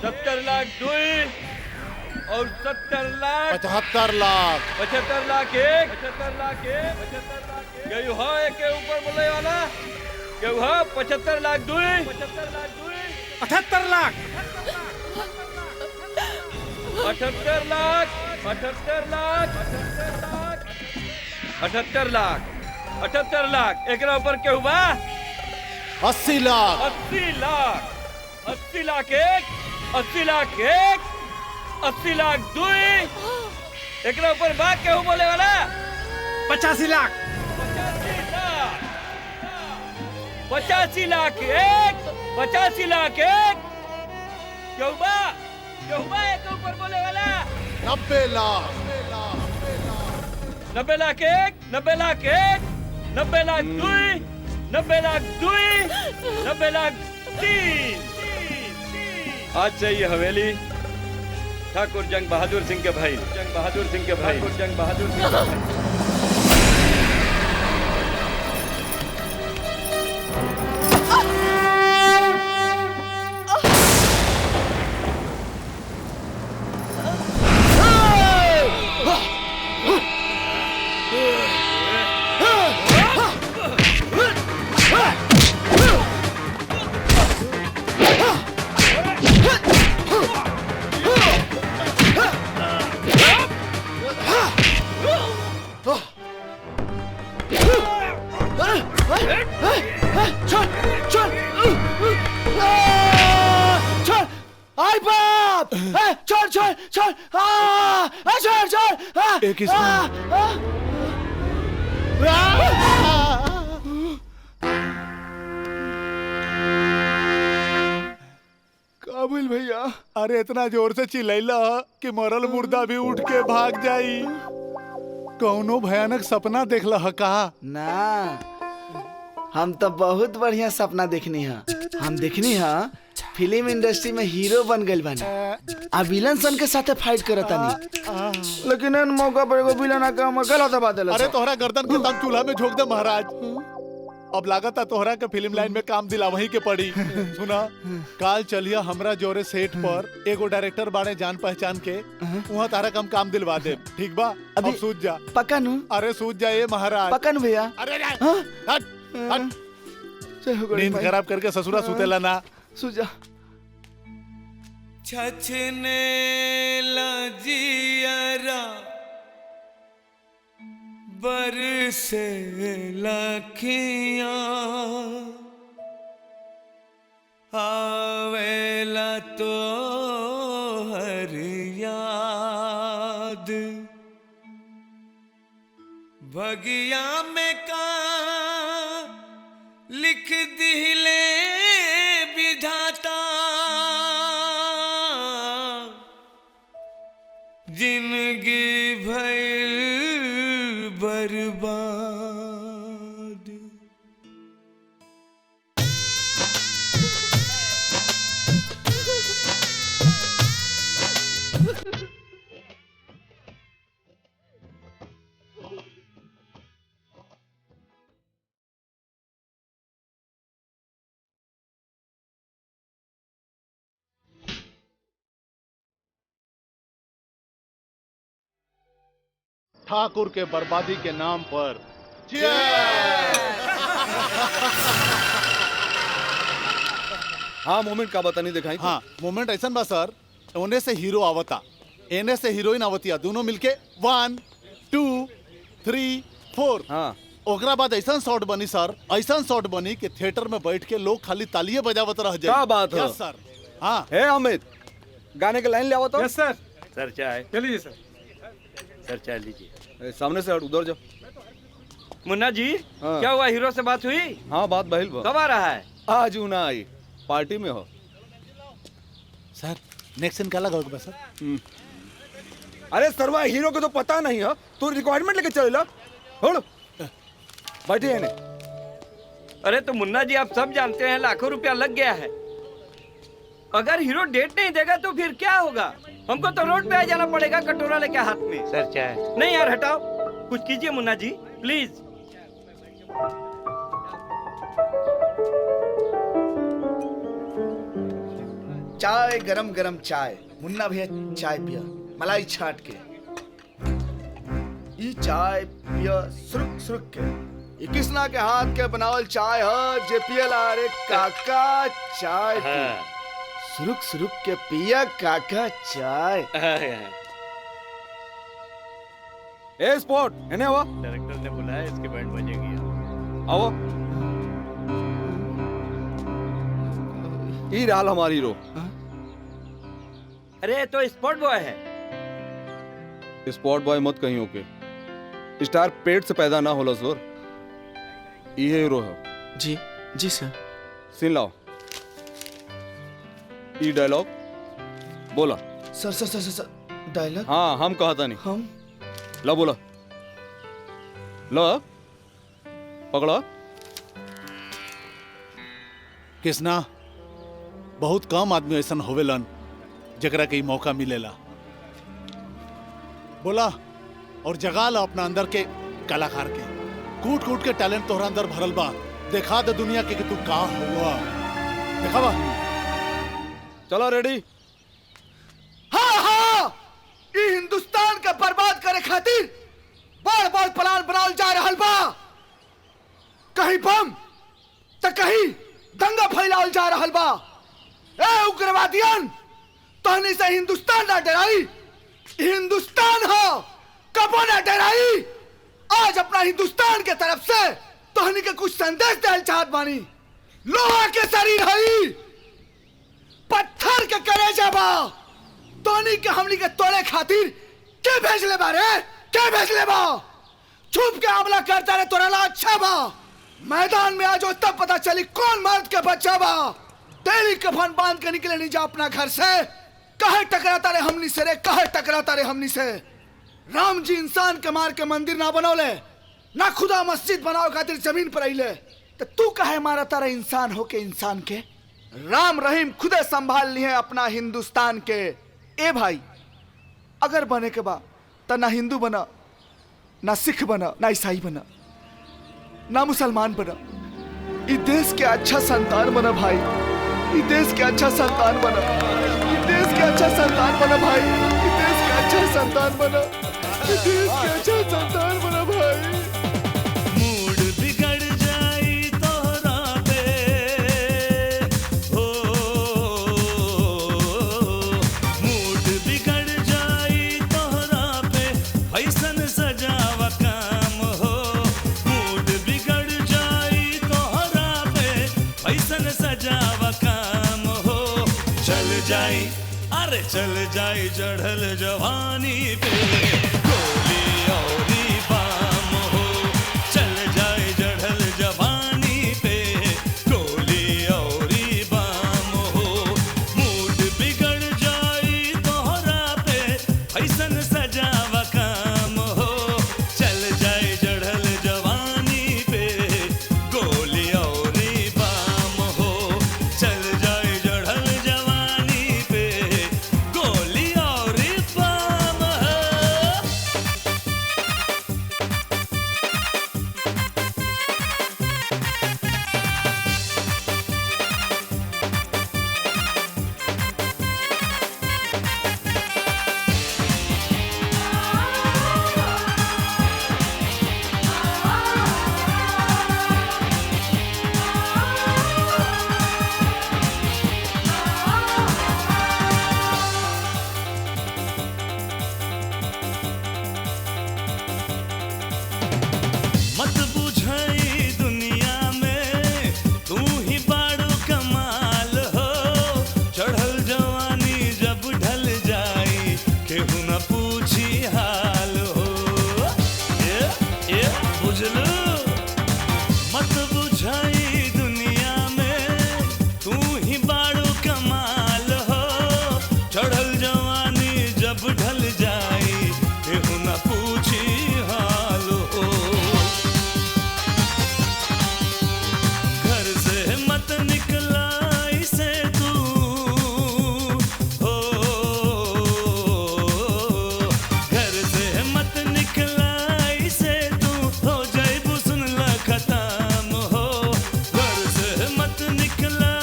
70 लाख दुई और 70 लाख 75 लाख 75 लाख एक, 75 लाख एक, 75 लाख एक। केहू हा एक के ऊपर बोले वाला? केहू हा 75 लाख दुई, 75 लाख दुई, 78 लाख 78 लाख 78 लाख 78 लाख 78 लाख। एकरा ऊपर केहू बा? 80 लाख 80 लाख 80 लाख एक, 80 लाख एक, 80 लाख दुई। एकरा ऊपर बा केहू बोले वाला? 85 लाख 85 लाख एक, 85 लाख एक। केहू बा एक ऊपर बोले वाला? 90 लाख 90 लाख एक, 90 लाख एक, 90 लाख दुई, 90 लाख दुई, 90 लाख तीन। आज से ये हवेली ठाकुर जंग बहादुर सिंह के भाई, जंग बहादुर सिंह के भाई, ठाकुर जंग बहादुर सिंह के भाई। काबिल भैया, अरे इतना जोर से चिल्लैला कि मरल मुर्दा भी उठ के भाग जाई। कौनो भयानक सपना देखला ह का? ना, हम तो बहुत बढ़िया सपना देखनी है। हम देखनी है फिल्म इंडस्ट्री में हीरो बन गइल बानी आ विलन सन के साथे फाइट करतानी, लेकिन इन मौका पर एगो विलन आके हम गलत बात देला। अरे तोहरा गर्दन के दम चूल्हा में झोंक दे महाराज। अब लागत है तोहरा के फिल्म लाइन में काम दिला वहीं के पड़ी। सुना, काल चलिया हमरा जोरे सेट पर एगो डायरेक्टर बाने जान पहचान के, वहाँ तारा कम काम दिलवा दे। ठीक बा? अब सूझ जा। पक्का नु? अरे सूझ जा ये महाराज। पक्का नु भैया? अरे हट हट। नींद खराब करके ससुरा सुतेला ना। सूझ जा। छछने लजियरा बरसे लखियां आवेला तो हर याद भगिया में का लिख दिले विधाता जिंदगी भइल बर्बाद। ठाकुर के बर्बादी के नाम पर हाँ मोमेंट का बता नहीं दिखाई। हाँ मोमेंट ऐसा बा सर, ओने से हीरो आवता, एने से हीरोइन आवतिया, दोनों मिलके 1 2 3 4। हाँ ओकरा बाद ऐसा शॉट बनी सर, ऐसा शॉट बनी कि थिएटर में बैठ के लोग खाली तालियां बजावत रह जाए। क्या बात है? यस सर। हाँ हे अमित, गाने के लाइन ले आओ तो। यस सर। सर चाय चलिए सर। सर चाय लीजिए। सामने से हट, उधर जाओ। मुन्ना जी क्या हुआ, हीरो से बात हुई? हाँ बात बहिल बा। कब आ रहा है? आज ऊ ना आई, पार्टी में हो। सर नेक्स्ट सीन क्या लगा सर? अरे सरवा हीरो को तो पता नहीं है, तू रिक्वायरमेंट लेके चले ला। बैठे है ने। अरे तो मुन्ना जी आप सब जानते हैं लाखों रुपया लग गया है। अगर हीरो डेट नहीं देगा तो फिर क्या होगा? हमको तो रोड पे आ जाना पड़ेगा कटोरा लेके हाथ में। सर चाय। नहीं यार हटाओ, कुछ कीजिए मुन्ना जी प्लीज। चाय गरम गरम चाय। मुन्ना भैया चाय पिया मलाई छाट के। ई चाय पिया सुरुक सुरुक के। ई किसना के हाथ के बनावल चाय है जे पियला रे काका चाय पी। सुरुक सुरुक के पिया काका चाय। ए स्पॉट है हुआ? डायरेक्टर ने बुलाया, इसके बैंड बजेगी। आओ। ई रहल हमारी हीरो। अरे तो स्पॉट बॉय है। स्पॉट बॉय मत कहीं ओके, स्टार पेट से पैदा ना होला सर। ये हीरो है। जी जी सर। सीन लाओ। ई डायलॉग बोला। सर सर सर सर डायलॉग। हाँ हम कहा था नहीं। हम ला बोला। ला पकड़ा। किसना बहुत कम आदमी ऐसा होवेलन जकरा के मौका मिलेला। बोला और जगा ला अपना अंदर के कलाकार के। कूट कूट के टैलेंट तोहरा अंदर भरल बा। दिखा दे दुनिया के कि तू का हुआ। दिखावा। चलो रेडी। हाँ हाँ, ई हिंदुस्तान के बर्बाद करे खातिर बड़ बड़ प्लान बनाल जा रहल बा। कहीं बम तो कहीं दंगा फैलावल जा रहल बा। ए उग्रवादियन, तहनी से हिंदुस्तान ना डराई। हिंदुस्तान हो कबो ना डराई। आज अपना हिंदुस्तान के तरफ से तहनी के कुछ संदेश देल चाहत बानी। लोहा के शरीर हई, पत्थर के कलेजा बा। तहनी के हमनी के तोड़े खातिर के भेजले बा रे? के भेजले बा? छुप के हमला करता रे तोरा ला अच्छा बा। मैदान में आज तब पता चली कौन मर्द के बच्चा बा। तेरी कफन बांध के निकले नहीं जा अपना घर से। कहे टकराता रे हमनी से रे, कहे टकराता रे हमनी से। राम जी इंसान के मार के मंदिर ना बनौले, ना खुदा मस्जिद बनाओ खातिर जमीन पर आइले। तो तू काहे मारा तारा इंसान हो के इंसान के? राम रहीम खुदे संभाल ली है अपना हिंदुस्तान के। ए भाई, अगर बने के बा तो ना हिंदू बना, ना सिख बना, ना ईसाई बना, ना मुसलमान बना। इस देश के अच्छा संतान बना भाई, इस देश के अच्छा संतान बना, इस देश के अच्छा संतान बना भाई, इस देश के अच्छा संतान बना, इस देश के अच्छा संतान बना भाई। मूड बिगड़ जाई तोहरा पे हो, मूड बिगड़ जाई तोहरा पे फैसन सजावा काम हो। मूड बिगड़ जाई तोहरा पे फैसन सजावा काम हो। चल जाई, अरे चल जाई चढ़ल जवानी पे गोली औरी बाम हो। चल जाए चढ़ल जवानी पे गोली औरी बाम हो। मूड बिगड़ जाई तोहरा पे फैसन सजावा काम हो। चल जाए चढ़ल जवानी पे गोली औरी बाम हो। चल जाए चढ़ल जवानी पे गोली औरी बाम हो। मत बुझाई दुनिया में तू ही बाड़ो कमाल हो। चढ़ल जवानी जब ढल जाई केहू न पूछी हाल हो। ये बुझलू? मत बुझाई दुनिया में तू ही बाड़ो कमाल हो। चढ़ल जवानी जब ढल जाई केहू न पूछी हाल हो। घर से मत निकला इसे तू हो। घर से मत निकला इसे तू हो जाइबू सुनला खत्म हो। घर से मत निकला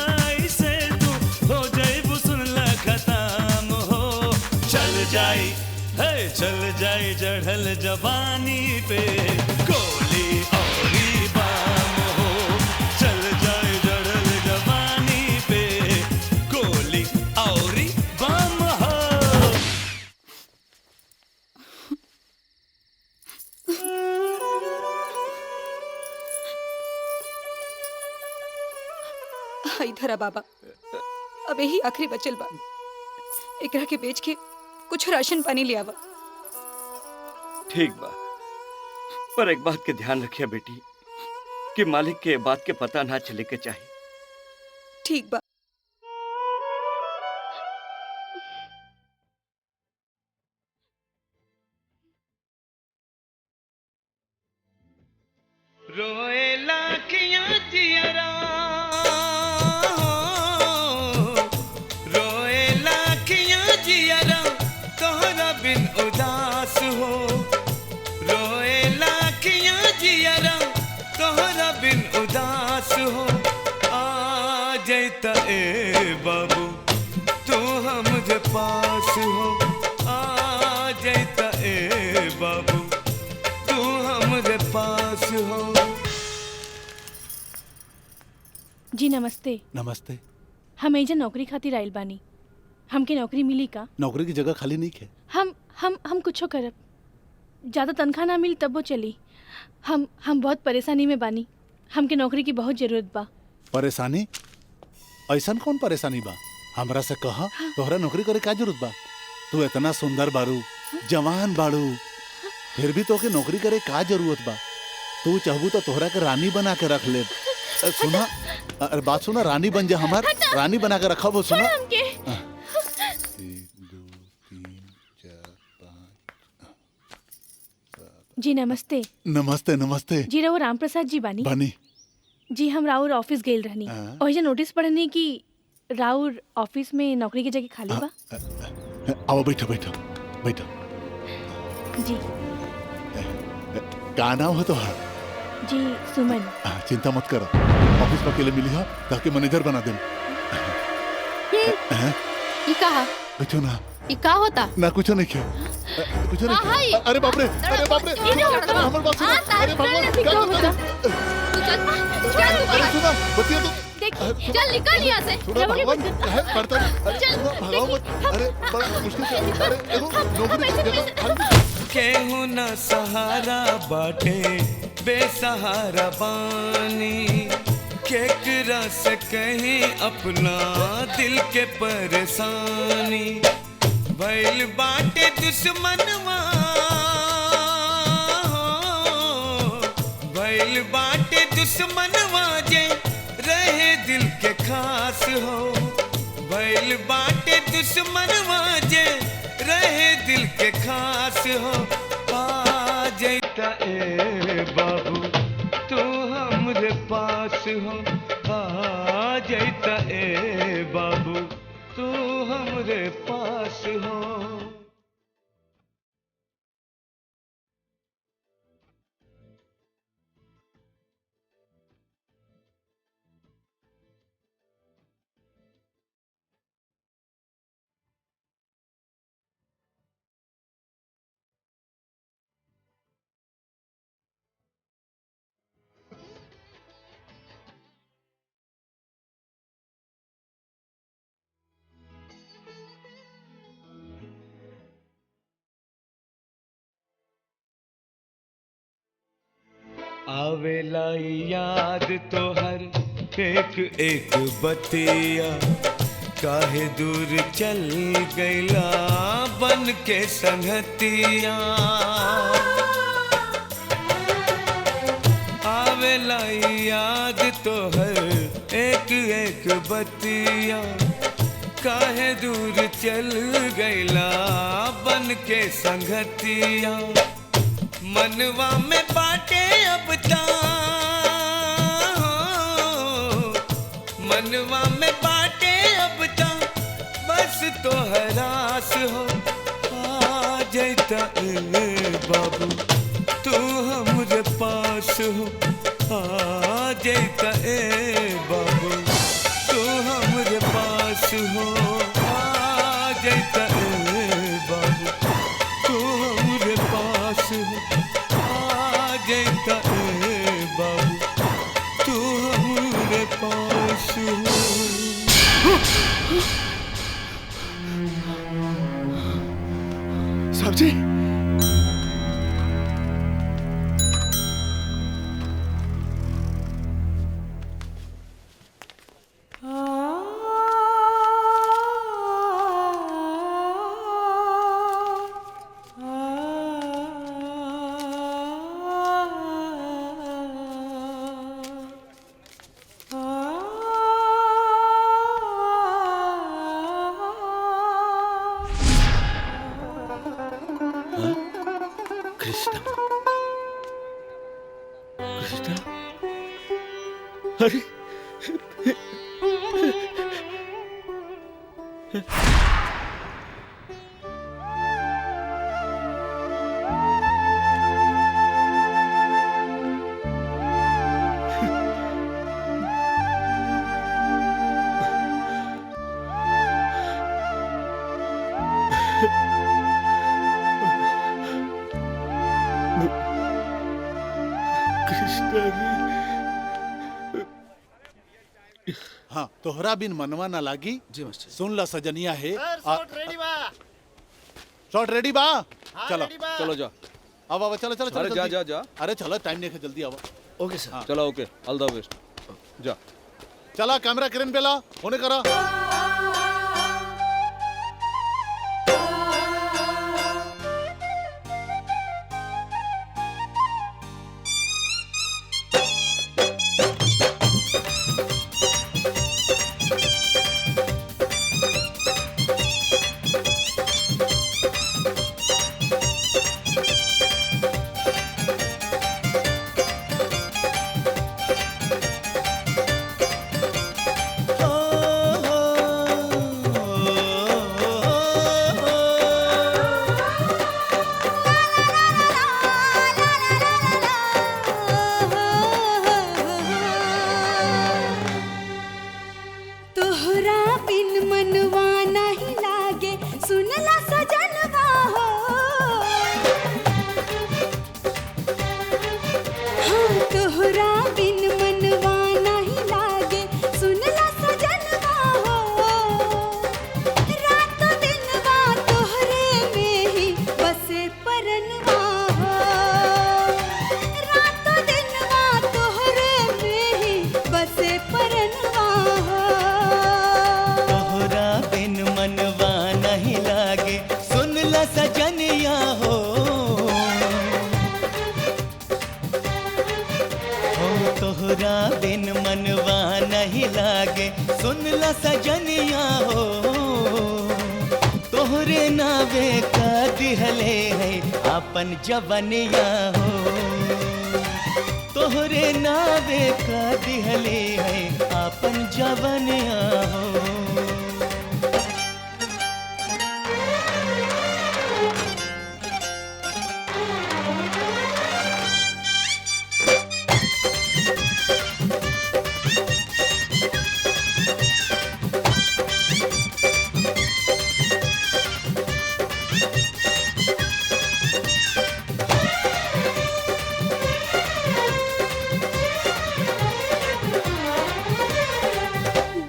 इसे तू हो जाइबू सुनला खत्म हो। चल जाई, हे चल जाई चढ़ल जवानी पे गोली औरी बाम हो। चल जाए चढ़ल जवानी पे गोली औरी बाम हो। इधर आ बाबा, अब यही आखिरी बचल बा। एकरा के बेच के कुछ राशन पानी ले आवा। ठीक बा, पर एक बात के ध्यान रखिए बेटी कि मालिक के बात के पता ना चले के चाहिए। ठीक बा। रोए लाखियां जियरा, रोए लाखियां जियरा तोहरा बिन उदास हो। रोए लाखियां जियरा तोहरा बिन उदास हो। आ जैता ए बाबू तू हमरे पास हो। आ जैता ए बाबू तू हमरे पास हो। जी नमस्ते। नमस्ते। हम एजा नौकरी खातिर आइल बानी। हमके नौकरी मिली का? नौकरी की जगह खाली नहीं है। हम कुछो करब, ज्यादा तनख्वाह ना मिली तब वो चली। हम बहुत परेशानी में बानी, हमके नौकरी की बहुत जरूरत बा। परेशानी? ऐसा कौन परेशानी बा? हमरा से कहा, तोहरा नौकरी करे का जरूरत बा? तू इतना सुंदर बारू, जवान बारू, फिर भी तोके नौकरी करे का जरूरत बा? तू चाहबू तो तोहरा के रानी बना के रख ले। सुना, अरे बात सुना, रानी बन जा हमार, रानी बना के रखा वो। सुना, जी नमस्ते। नमस्ते नमस्ते। जी रहो राम प्रसाद जी बानी? बानी जी हम राउर ऑफिस गेल रहनी और ये नोटिस पढ़नी कि राउर ऑफिस में नौकरी की जगह खाली बा। आओ बैठो बैठो बैठो। जी का नाम है तोहार? जी सुमन। चिंता मत करो, ऑफिस पर अकेले मिली हो ताकि मैनेजर बना दें। ये कहा बैठो ना। ये का होता? ना कुछ नहीं किया, कुछ नहीं किया। अरे बाप रे, अरे बाप रे, हमारे बात सुनो। अरे भगवान क्या होता? अरे सुनो, बतिया तो चल निकल यहाँ से। थोड़ा भगवान है पड़ता है। चल भगवान, अरे बड़ा मुश्किल से, अरे देखो नौकरी केहू ना सहारा बाटे बेसहारा बानी, केकरा से कहीं अपना दिल के परेशानी, भइल बाटे दुश्मनवा, भइल बाटे दुश्मनवा जे रहे दिल के खास हो, भइल बाटे दुश्मनवा जे रहे दिल के खास हो। आ जैता ए बाबू तू हमरे पास हो, आ जैता ए बाबू तू हमरे पास हो। आवेला याद तो हर एक एक बतिया, काहे दूर चल गईला बन के संगतिया। आवेला याद तो हर एक एक बतिया, काहे दूर चल गईला बन के संगतिया। मनवा में बाटे अब ता, मनवा में बाटे अब ता, बस तो हरास हो। आ जैता ए बाबू तू हमरे पास हो, आ जैता ए बाबू तू हमरे पास हो, आ जैता ए बाबू तू हमरे पास हो, जैता ए बाबू तू हमरे पास हो। साहब जी कृष्णा, कृष्णा, अरे हाँ तोहरा बिन मनवा ना लागी। जी मास्टर। सुन ला सजनिया है। शॉट रेडी बा। चलो चलो जा। अब अब चलो चलो अरे चलो जा जल्दी। जा जा। अरे चलो टाइम नहीं है जल्दी आओ। ओके सर। चलो ओके ऑल द बेस्ट जा। चला कैमरा क्रेन पे ला होने करा। तोहरा बिन मनवा नहीं लागे सुन ला सजनिया हो तोहरे नावे का दिहले है अपन जवनिया हो तोहरे नावे का दिहले है अपन जवनिया हो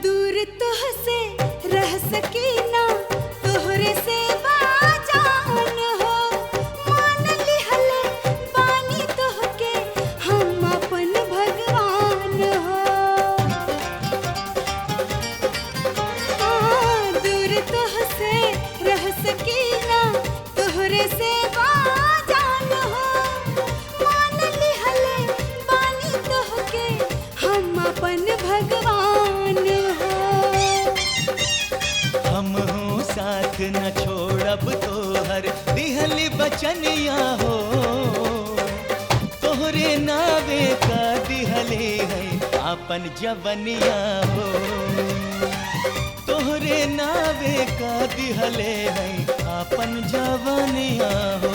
दूर तुहसे रह सकी ना तोहरे से बाजान हो मान लिहले बानी तोहके हम अपन भगवान हो दूर तुहसे रह सकी ना तोहरे से बाजान हो मान लिहले बानी तोहके हम अपन भगवान हो हम हो साथ न छोड़ब तोहर दिहली बचनिया हो तोहरे नावे का दिहले है अपन जवनिया हो तोहरे नावे का दिहले है अपन जवनिया हो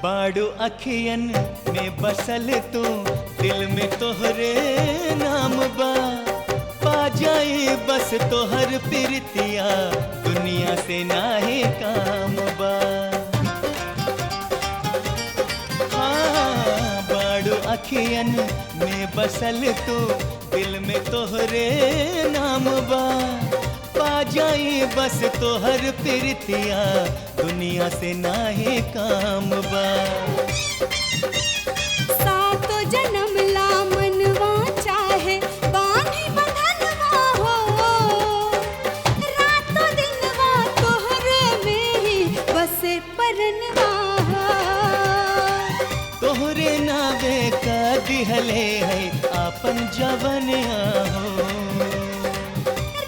बाड़ू अखियन में बसल तू दिल में तोहरे नाम बा पा जाए बस तोहर प्रीतिया दुनिया से नाहे काम बा हाँ बाड़ू अखियन में बसल तू दिल में तोहरे नाम बा पा जाए बस तोहर प्रीतिया दुनिया से नाहे काम बा सातो जन्म ला मनवा चाहे बानी बंधनवा हो रातों दिनवा तोहरे में ही बसे परनवा हो तोहरे नावे का दिहले है अपन जवनिया हो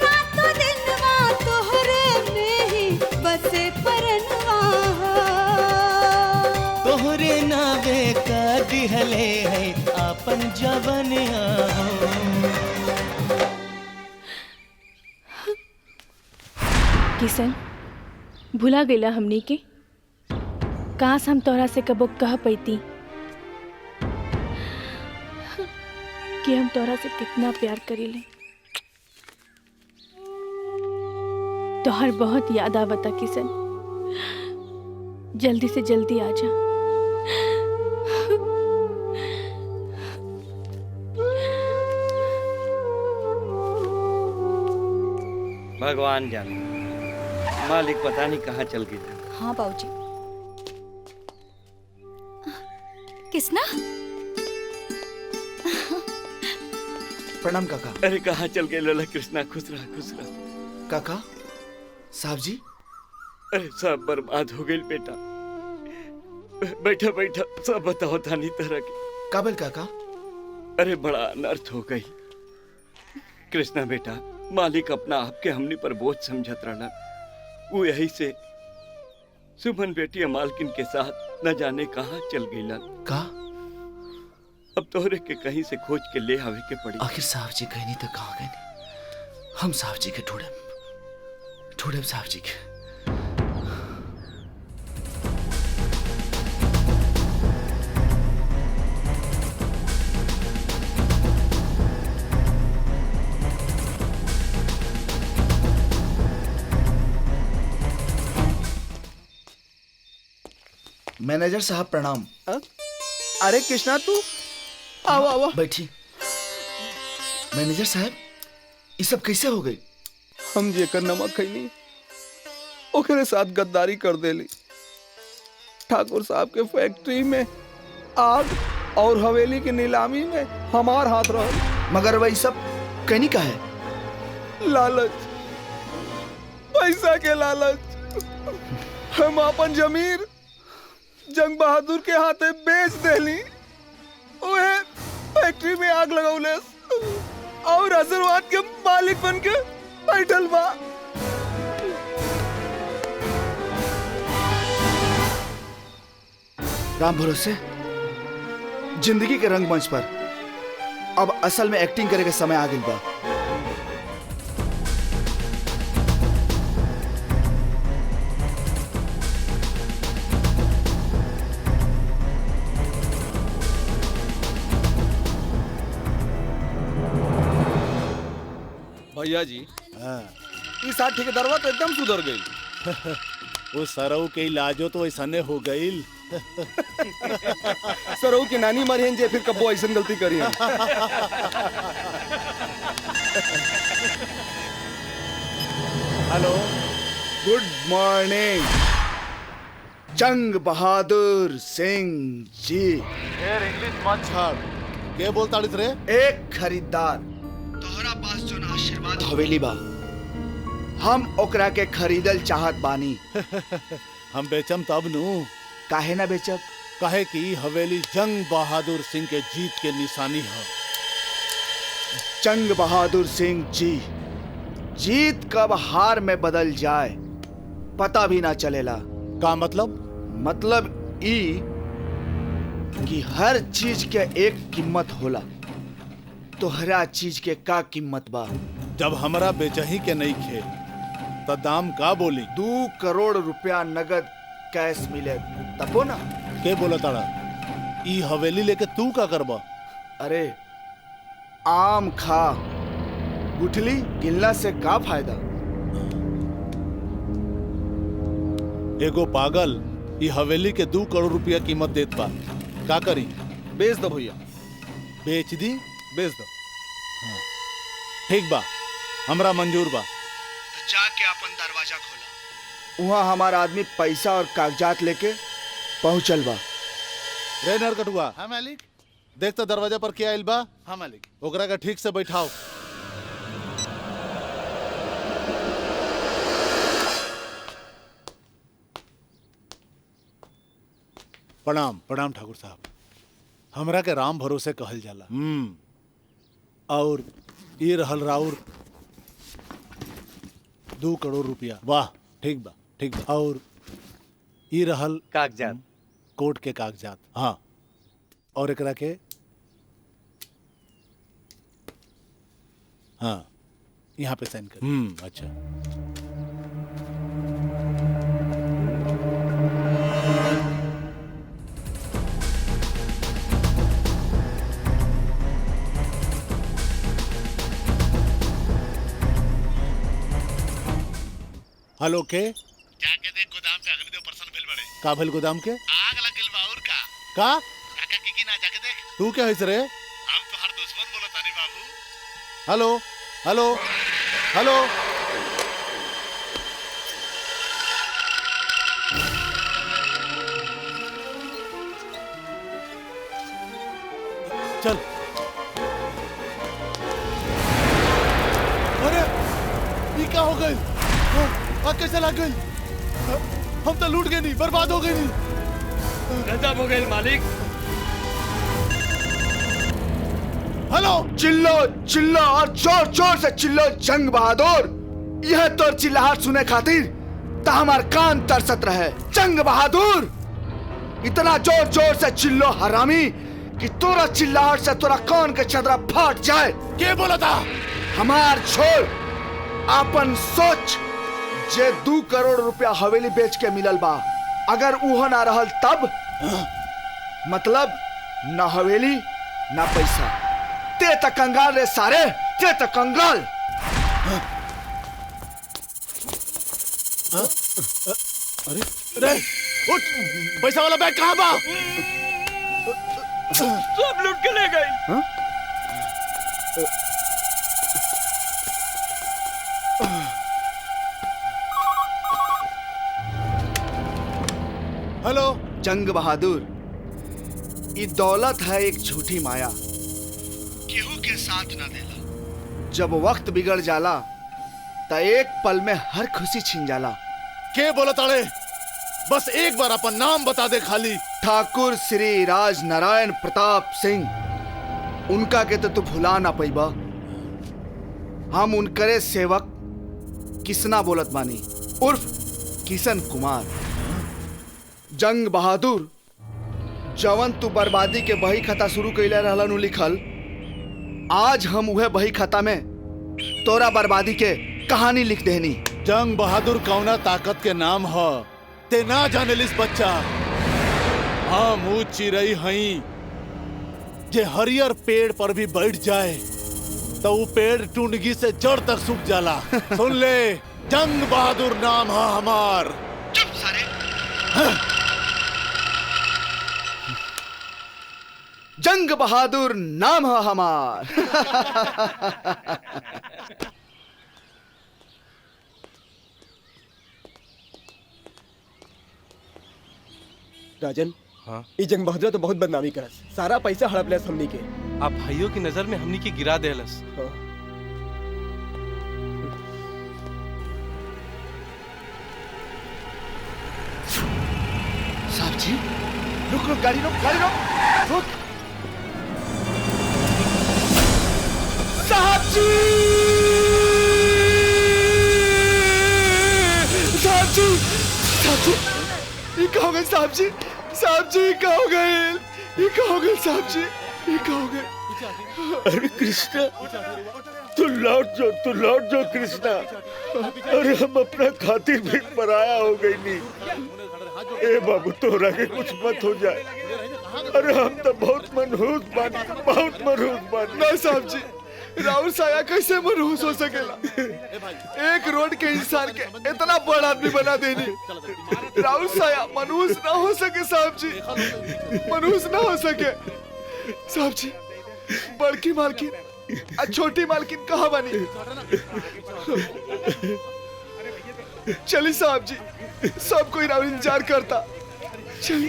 रातों दिनवा तोहरे में ही बसे परनवा हो तोहरे नावे का दिहले है अपन जवनिया हो किशन भुला गईला हमनी के काश हम तोहरा से कबो कह पैती कि हम तोहरा से कितना प्यार करीले तोहर बहुत याद आवता किशन जल्दी से जल्दी आ जा भगवान जाने मालिक पता नहीं कहाँ चल गई। हाँ बाबूजी। किसना? प्रणाम काका। अरे कहाँ चल गए लला कृष्णा, खुश रहा खुश रहा। काका साहब जी। अरे सब बर्बाद हो गई बेटा। बैठा बैठा सब बताओ थानी तरह की। काबिल काका। अरे बड़ा अनर्थ हो गई कृष्णा बेटा। मालिक अपना आपके हमनी पर बोझ समझत रहना, वो यही से सुमन बेटी मालकिन के साथ न जाने कहाँ चल गई लन। का? अब तोहरे के कहीं से खोज के ले आवे के पड़ी। आखिर साहब जी कहीं तो कहाँ गए? हम साहब जी के ढूंढे साहब जी के। मैनेजर साहब प्रणाम। अरे कृष्णा तू आओ आओ बैठी। मैनेजर साहब ये सब कैसे हो गई? हम जेकर नमक खैनी ओकरे साथ गद्दारी कर देली। ठाकुर साहब के फैक्ट्री में आग और हवेली की नीलामी में हमार हाथ रहा। मगर वही सब कहनी का है? लालच, पैसा के लालच। हम अपन जमीर जंग बहादुर के हाथे बेच देली। ओए फैक्ट्री में आग लगौले और आशीर्वाद के मालिक बन के बैठल बा। राम भरोसे जिंदगी के रंगमंच पर अब असल में एक्टिंग करे के समय आ गइल बा। भैया जी इस साथ ठेकेदारवा तो एकदम सुधर गई। वो सरऊ के इलाजो तो ऐसने हो गईल। सरऊ की नानी मरी हैं जे फिर कबो ऐसा गलती करी है। हेलो, गुड मॉर्निंग जंग बहादुर सिंह जी। इंग्लिश मत छाड़। के बोलता रे? एक खरीदार तोहरा पास जो आशीर्वाद हवेली बा, हम ओकरा के खरीदल चाहत बानी। हम बेचम तब नु। काहे ना बेचब? काहे कि हवेली जंग बहादुर सिंह के जीत के निशानी है। जंग बहादुर सिंह जी, जीत कब हार में बदल जाए पता भी ना चलेला। का मतलब? मतलब ई कि हर चीज के एक कीमत होला। तोहरा चीज के का कीमत बा? जब हमरा बेचही के नहीं खे तो दाम का बोली? 2 करोड़ रुपया नगद कैश मिले तबो ना। के बोला ताड़ा? ई हवेली लेके तू का करबा? अरे आम खा, गुठली गिलना से का फायदा? एगो पागल ई हवेली के 2 करोड़ रुपया कीमत देत बा, का करी? बेच दो भैया। बेच दी? बेच दो। हाँ। ठीक बा, हमरा मंजूर बा। तो जाके अपन दरवाजा खोला। वहाँ हमारा आदमी पैसा और कागजात लेके पहुंचल बा। रे नरकटुआ। हाँ मालिक। देख तो दरवाजा पर क्या आइल बा? हाँ मालिक। ओकरा का ठीक से बैठाओ। प्रणाम प्रणाम ठाकुर साहब। हमरा के राम भरोसे कहल जाला। और ये रहल राउर 2 करोड़ रुपया। वाह, ठीक बा ठीक बा। और ये रहल कागजात, कोर्ट के कागजात। हाँ, और एकरा के हाँ यहाँ पे साइन कर। अच्छा। हेलो के जाके देख गोदाम पे अग्नि देव परसन भेल बड़े। का भेल गोदाम के? आग लगल बा। और का का की ना जाके देख। तू क्या है रे? हम तो हर दुश्मन बोलत तानी बाबू। Hello hello hello. चल। अरे ये क्या हो गई? आग कैसे लग गई? हम तो लूट गए नहीं, बर्बाद हो गए नहीं। गजब हो गई मालिक। हेलो, चिल्लो चिल्लो और जोर जोर से चिल्लो जंग बहादुर। यह तो चिल्लाहट सुने खातिर तो हमार कान तरसत रहे। जंग बहादुर, इतना जोर जोर से चिल्लो हरामी कि तोरा चिल्लाहट से तोरा कान के चदरा फाट जाए। के बोला था? हमार छोड़ अपन सोच। जे 2 करोड़ रुपया हवेली बेच के मिलल बा, अगर उहो ना रहल तब मतलब ना हवेली ना पैसा। ते तक कंगाल रे सारे, ते तक कंगाल। अरे रे उठ, पैसा वाला बैग कहाँ बा? सब लूट के ले गए। जंग बहादुर, ये दौलत है एक झूठी माया, केहू के साथ ना देला। जब वक्त बिगड़ जाला तो एक पल में हर खुशी छिन जाला। के बोला ताड़े? बस एक बार अपन नाम बता दे खाली। ठाकुर श्री राज नारायण प्रताप सिंह। उनका के तो तू भुला ना पैबा। हम उनकरे सेवक किसना बोलत बानी, उर्फ किशन कुमार। जंग बहादुर, जवन तू बर्बादी के बही खाता शुरू कैले रहलन लिखल, आज हम उहे बही खाता में तोरा बर्बादी के कहानी लिख देनी। जंग बहादुर कौना ताकत के नाम ह ते ना जाने लिस बच्चा। हम ऊ चिरई हई जे हरियर पेड़ पर भी बैठ जाए तो वो पेड़ टुंडगी से जड़ तक सूख जाला। सुन ले, जंग बहादुर नाम है हमार। चुप सारे। जंग बहादुर नाम है हमार। राजन, हाँ? ई जंग बहादुर तो बहुत बदनामी करस, सारा पैसा हड़प लेस हमनी के। आप भाइयों की नजर में हमनी के गिरा देलस। हाँ। साहब जी, रुक रुक, गाड़ी रोक, गाड़ी रोक, रुक। साहब जी, साहब जी, साहब जी, ये क्या हो गए साहब जी? साहब जी, ये क्या हो गए? ये क्या हो गए साहब जी? ये क्या हो गए? अरे कृष्णा, तू लौट जाओ कृष्णा। अरे हम अपना खातिर भी पराया हो गई नहीं। ए बाबू, तोरा के कुछ मत हो जाए। अरे हम तो बहुत मनहूस बानी। ना साहब जी, राहुल साया कैसे मनहूस हो सकेला? एक रोड के इंसान के इतना बड़ा आदमी बना देनी। राहुल साया मनहूस ना हो सके साहब जी, मनहूस ना हो सके साहब जी। बड़की मालकिन और छोटी मालकिन कहाँ बनी? चली साहब जी, सब कोई राहुल इंतजार करता। चली,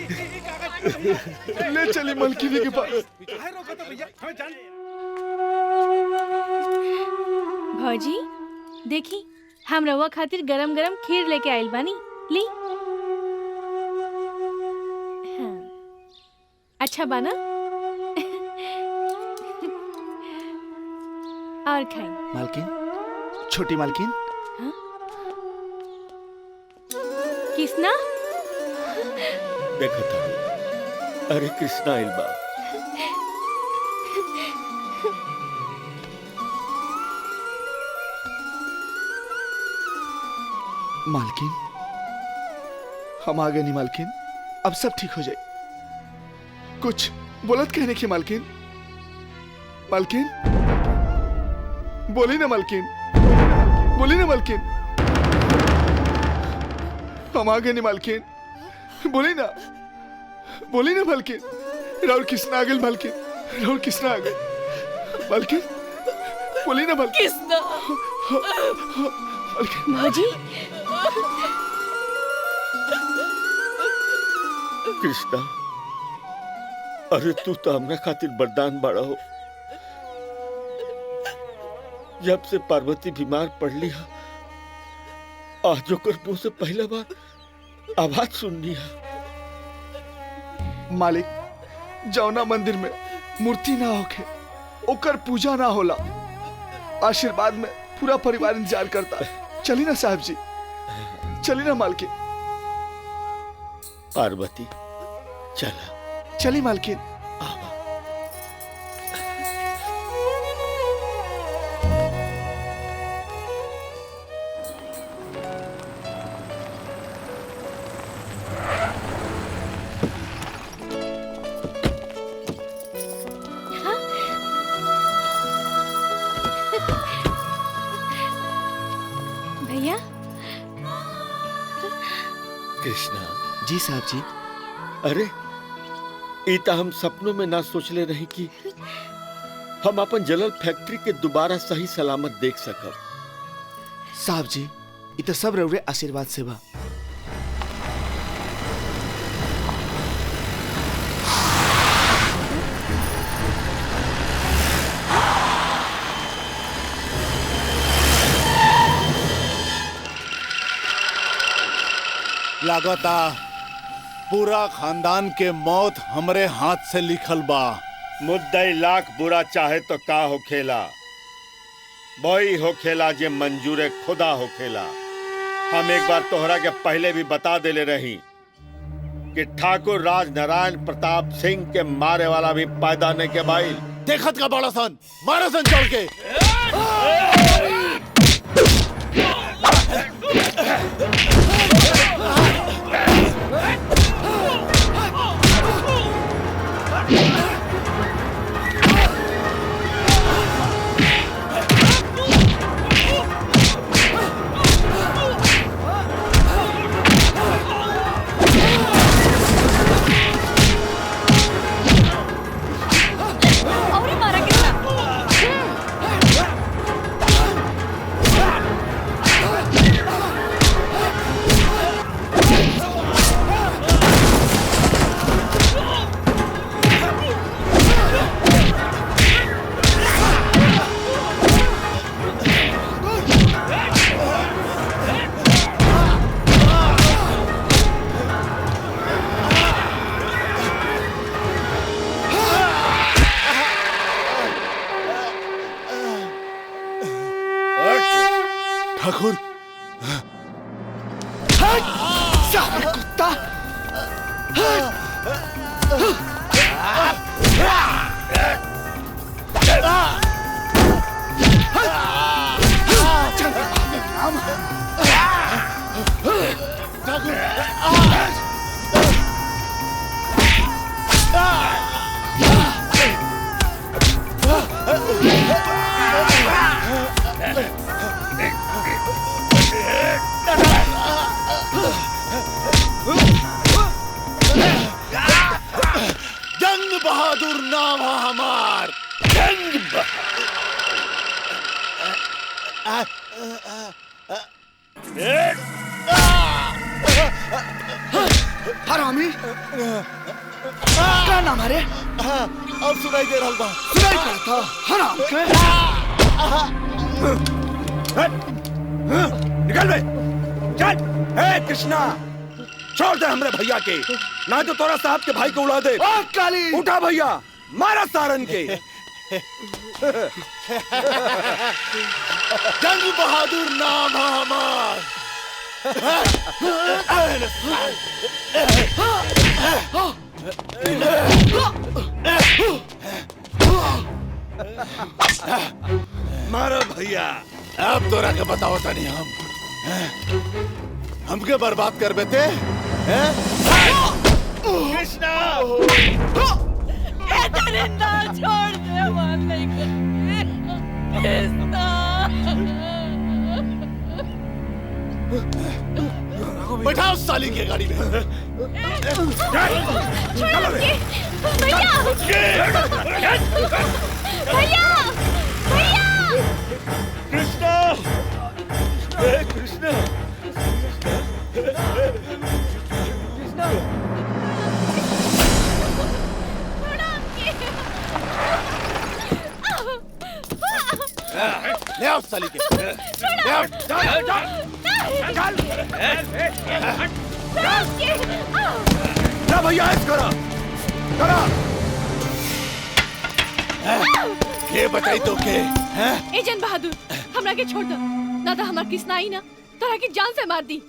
ले चली मलकिनी के पास। भौजी देखी, हम रवा खातिर गरम गरम खीर लेके आइल बानी, ली। हाँ। अच्छा बाना? और खाई। मालकिन, छोटी मालकिन। हाँ? किसना? देखो था, अरे कृष्णा आइल बा। मालकिन, हम आ गए नहीं मालकिन, अब सब ठीक हो जाए। कुछ बोलत कहने की मालकिन? मालकिन, बोली ना मालकिन, बोली ना मालकिन। हम आ गए नहीं मालकिन, बोली ना, बोली ना मालकिन। राहुल किसना आ गए मालकिन, राहुल किसना आ गए मालकिन, बोली ना मालकिन। किसना? भौजी, कृष्णा, अरे तू तो हमरा खातिर वरदान बड़ा हो। जब से पार्वती बीमार पड़ लिया, आज ओकर मुंह से पहला बार आवाज सुननी है। मालिक, जौना मंदिर में मूर्ति ना होके ओकर पूजा ना होला, आशीर्वाद में पूरा परिवार इंतजार करता है। चली ना साहब जी, चली ना मालकिन। पार्वती, चला। चली मालकिन। भैया। कृष्णा जी साहब जी। अरे इता हम सपनों में ना सोचले रही कि हम अपन जलल फैक्ट्री के दोबारा सही सलामत देख सकब। साहब जी, इत सब रउरे आशीर्वाद से बा। लागता पूरा खानदान के मौत हमरे हाथ से लिखल बा। मुद्दई लाख बुरा चाहे तो का होखेला, वही होखेला जे मंजूर खुदा होखेला। हम एक बार तोहरा के पहले भी बता देले रही कि ठाकुर राज नारायण प्रताप सिंह के मारे वाला भी पैदा नहीं के भाई। देखत का बड़ा सन मारा सन चल के। ठाकुर साला कुत्ता। जंग बहादुर नाम है हमार। जंग हरामी क्या नाम है? अब सुनाई दे रहा बा। सुनाई पड़ता हराम के। निकल बे, चल। हे कृष्णा, छोड़ दे हमरे भैया के, ना तो तोरा साहब के भाई को उड़ा दे। काली उठा भैया, मारा सारन के। जंग बहादुर नाम है हमार। मारो भैया। अब तोरा के बताओ तनी हमके बर्बाद कर बेते। कृष्णा दरिंदा छोड़ दे, मान नहीं करते। कृष्णा बैठाओ साली के गाड़ी में। भैया भैया भैया कृष्णा, हे कृष्णा, ले आओ साली के। ले आओ। ना भैया ऐस करा करा। के बताई तो के एजन बहादुर हमरा के छोड़ दो, ना तो हमार कृष्णा आई ना तोरा की जान से मार दी।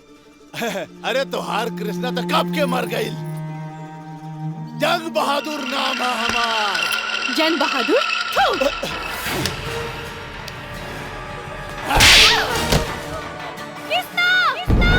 अरे तोहार कृष्णा तो कब के मर गई। जंग बहादुर नाम है हमार। जंग बहादुर कृष्णा कृष्णा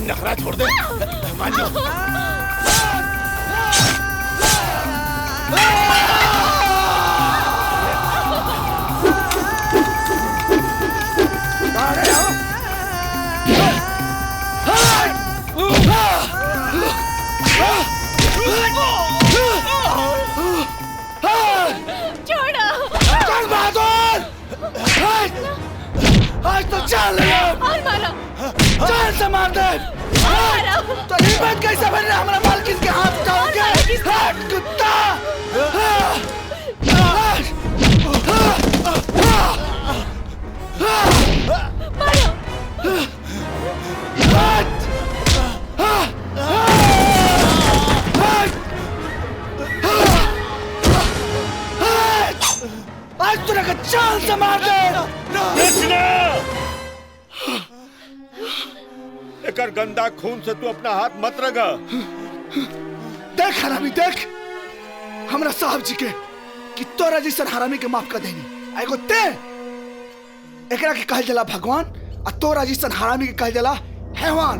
नखरा छोड़ दे। मान जाओ। आज तो जान ले और मारो जान से मार दे तो हिम्मत कैसे बन रहा हमारा मालकिन के हाथ उठाओ के हट कुत्ता आज तूने का चाल से मार दे एकर गंदा खून से तू अपना हाथ मत रगा। देख हरामी देख हमरा साहब जी के कि तोरा जैसन हरामी के माफ कर देनी एगो ते एकरा के कहल जला भगवान आ तोरा जैसन हरामी के कहल जला हैवान।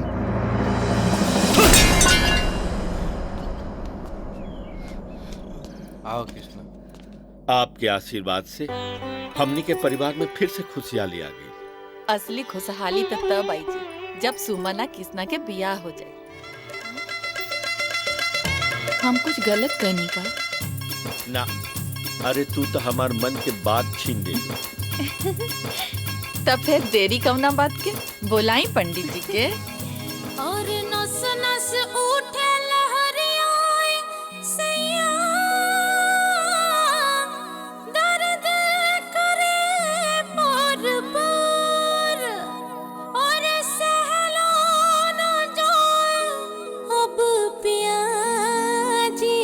आओ कृष्णा। आपके आशीर्वाद से हमनी के परिवार में फिर से खुशहाली आ गई। असली खुशहाली तो तब आई जी जब सुमना कृष्णा के बियाह हो जाए। हम कुछ गलत करनी का ना, अरे तू तो हमार मन के बात छीन दे। तब फिर देरी कवना बात के बोलाई पंडित जी के। और नस नस उठे लहरियाए सैया दर्द करे पर पर और सहलो न जाए अब पियाजी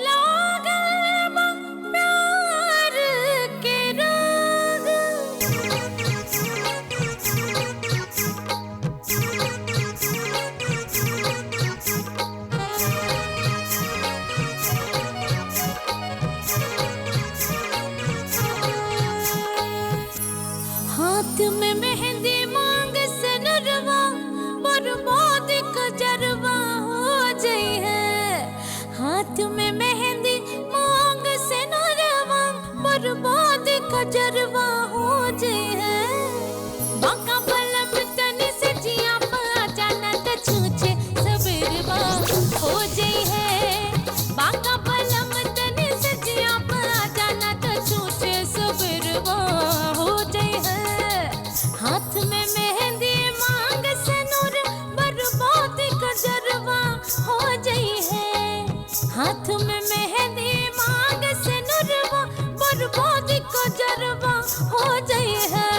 लागल बा प्यार के राग। हाथ में मेहंदी मांग सनरवा बर्बाद कजरवा हो जाई है। हाथ में मेहंदी मांग सनरवा बर्बाद कजरवा हो जाई है। बाका पलम तनी से जिया पा जाना त छूछे सबरवा हो जाई है। बाका पलम तनी से जिया पा जाना त छूछे सबरवा हो जाई है। हाथ में मेहंदी मांग सनूर बर्बाद कजरवा हो जाई है। हाथ में मेहंदी मांग सनूरवा बर्बाद कजरवा हो जाई है।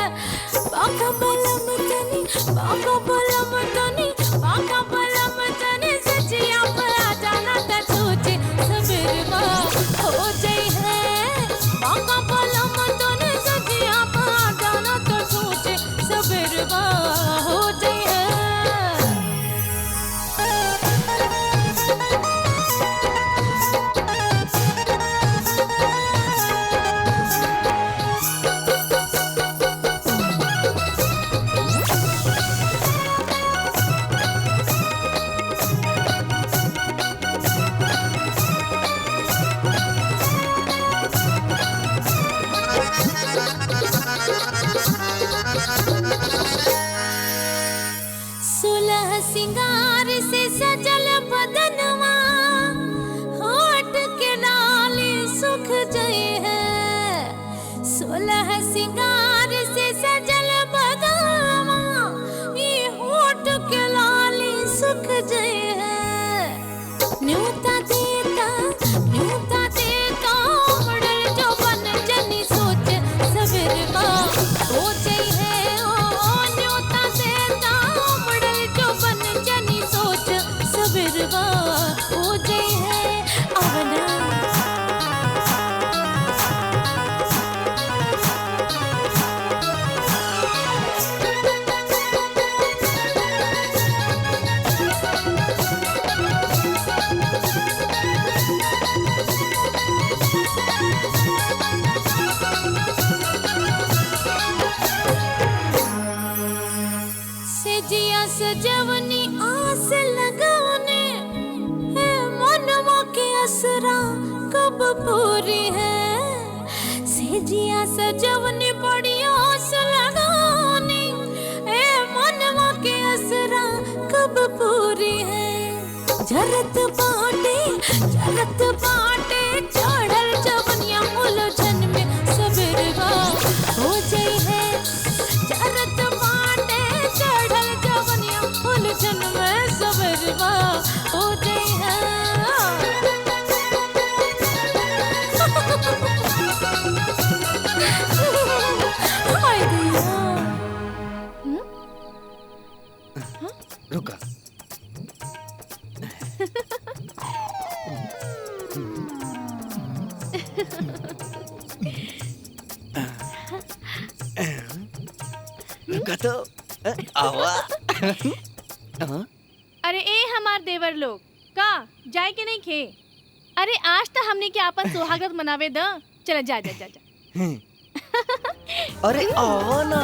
बाका बलम तनी बाका बलम तनी बाका बलम तनी सजिया पा जाना त छूछे सबरवा हो जाई है। बाका बलम तनी सजिया पा जाना त छूछे सबरवा हो जाई है। सुलह सिंगार से सजल बदनवा होठ के लाली सुख जई है। सुलह सिंगार से सजल बदनवा ये होठ के लाली सुख जई है। न्योता देता मड़ल जो बन जनी सोच सबरवा हो जाई है। ओ न्योता देता मड़ल जो बन जनी सोच सबरवा हो जाई है। आवना से जिया सजवनी आस लगवने है। मनवा के असरा कब पूरी है। से जिया सजवनी बड़ी आस लगवनी है। मनवा के असरा कब पूरी है। जरत बाटे चढ़ल जवनिया उलझन में सबरवा हो जाई है। गरबा हो गई है। हाय दैया। रुका। रुका तो आवा। अरे ए हमार देवर लोग का जाए के नहीं खे। अरे आज तो हमने के आपन सुहागरात मनावे द। चला जा जा जा जा। अरे आवा ना।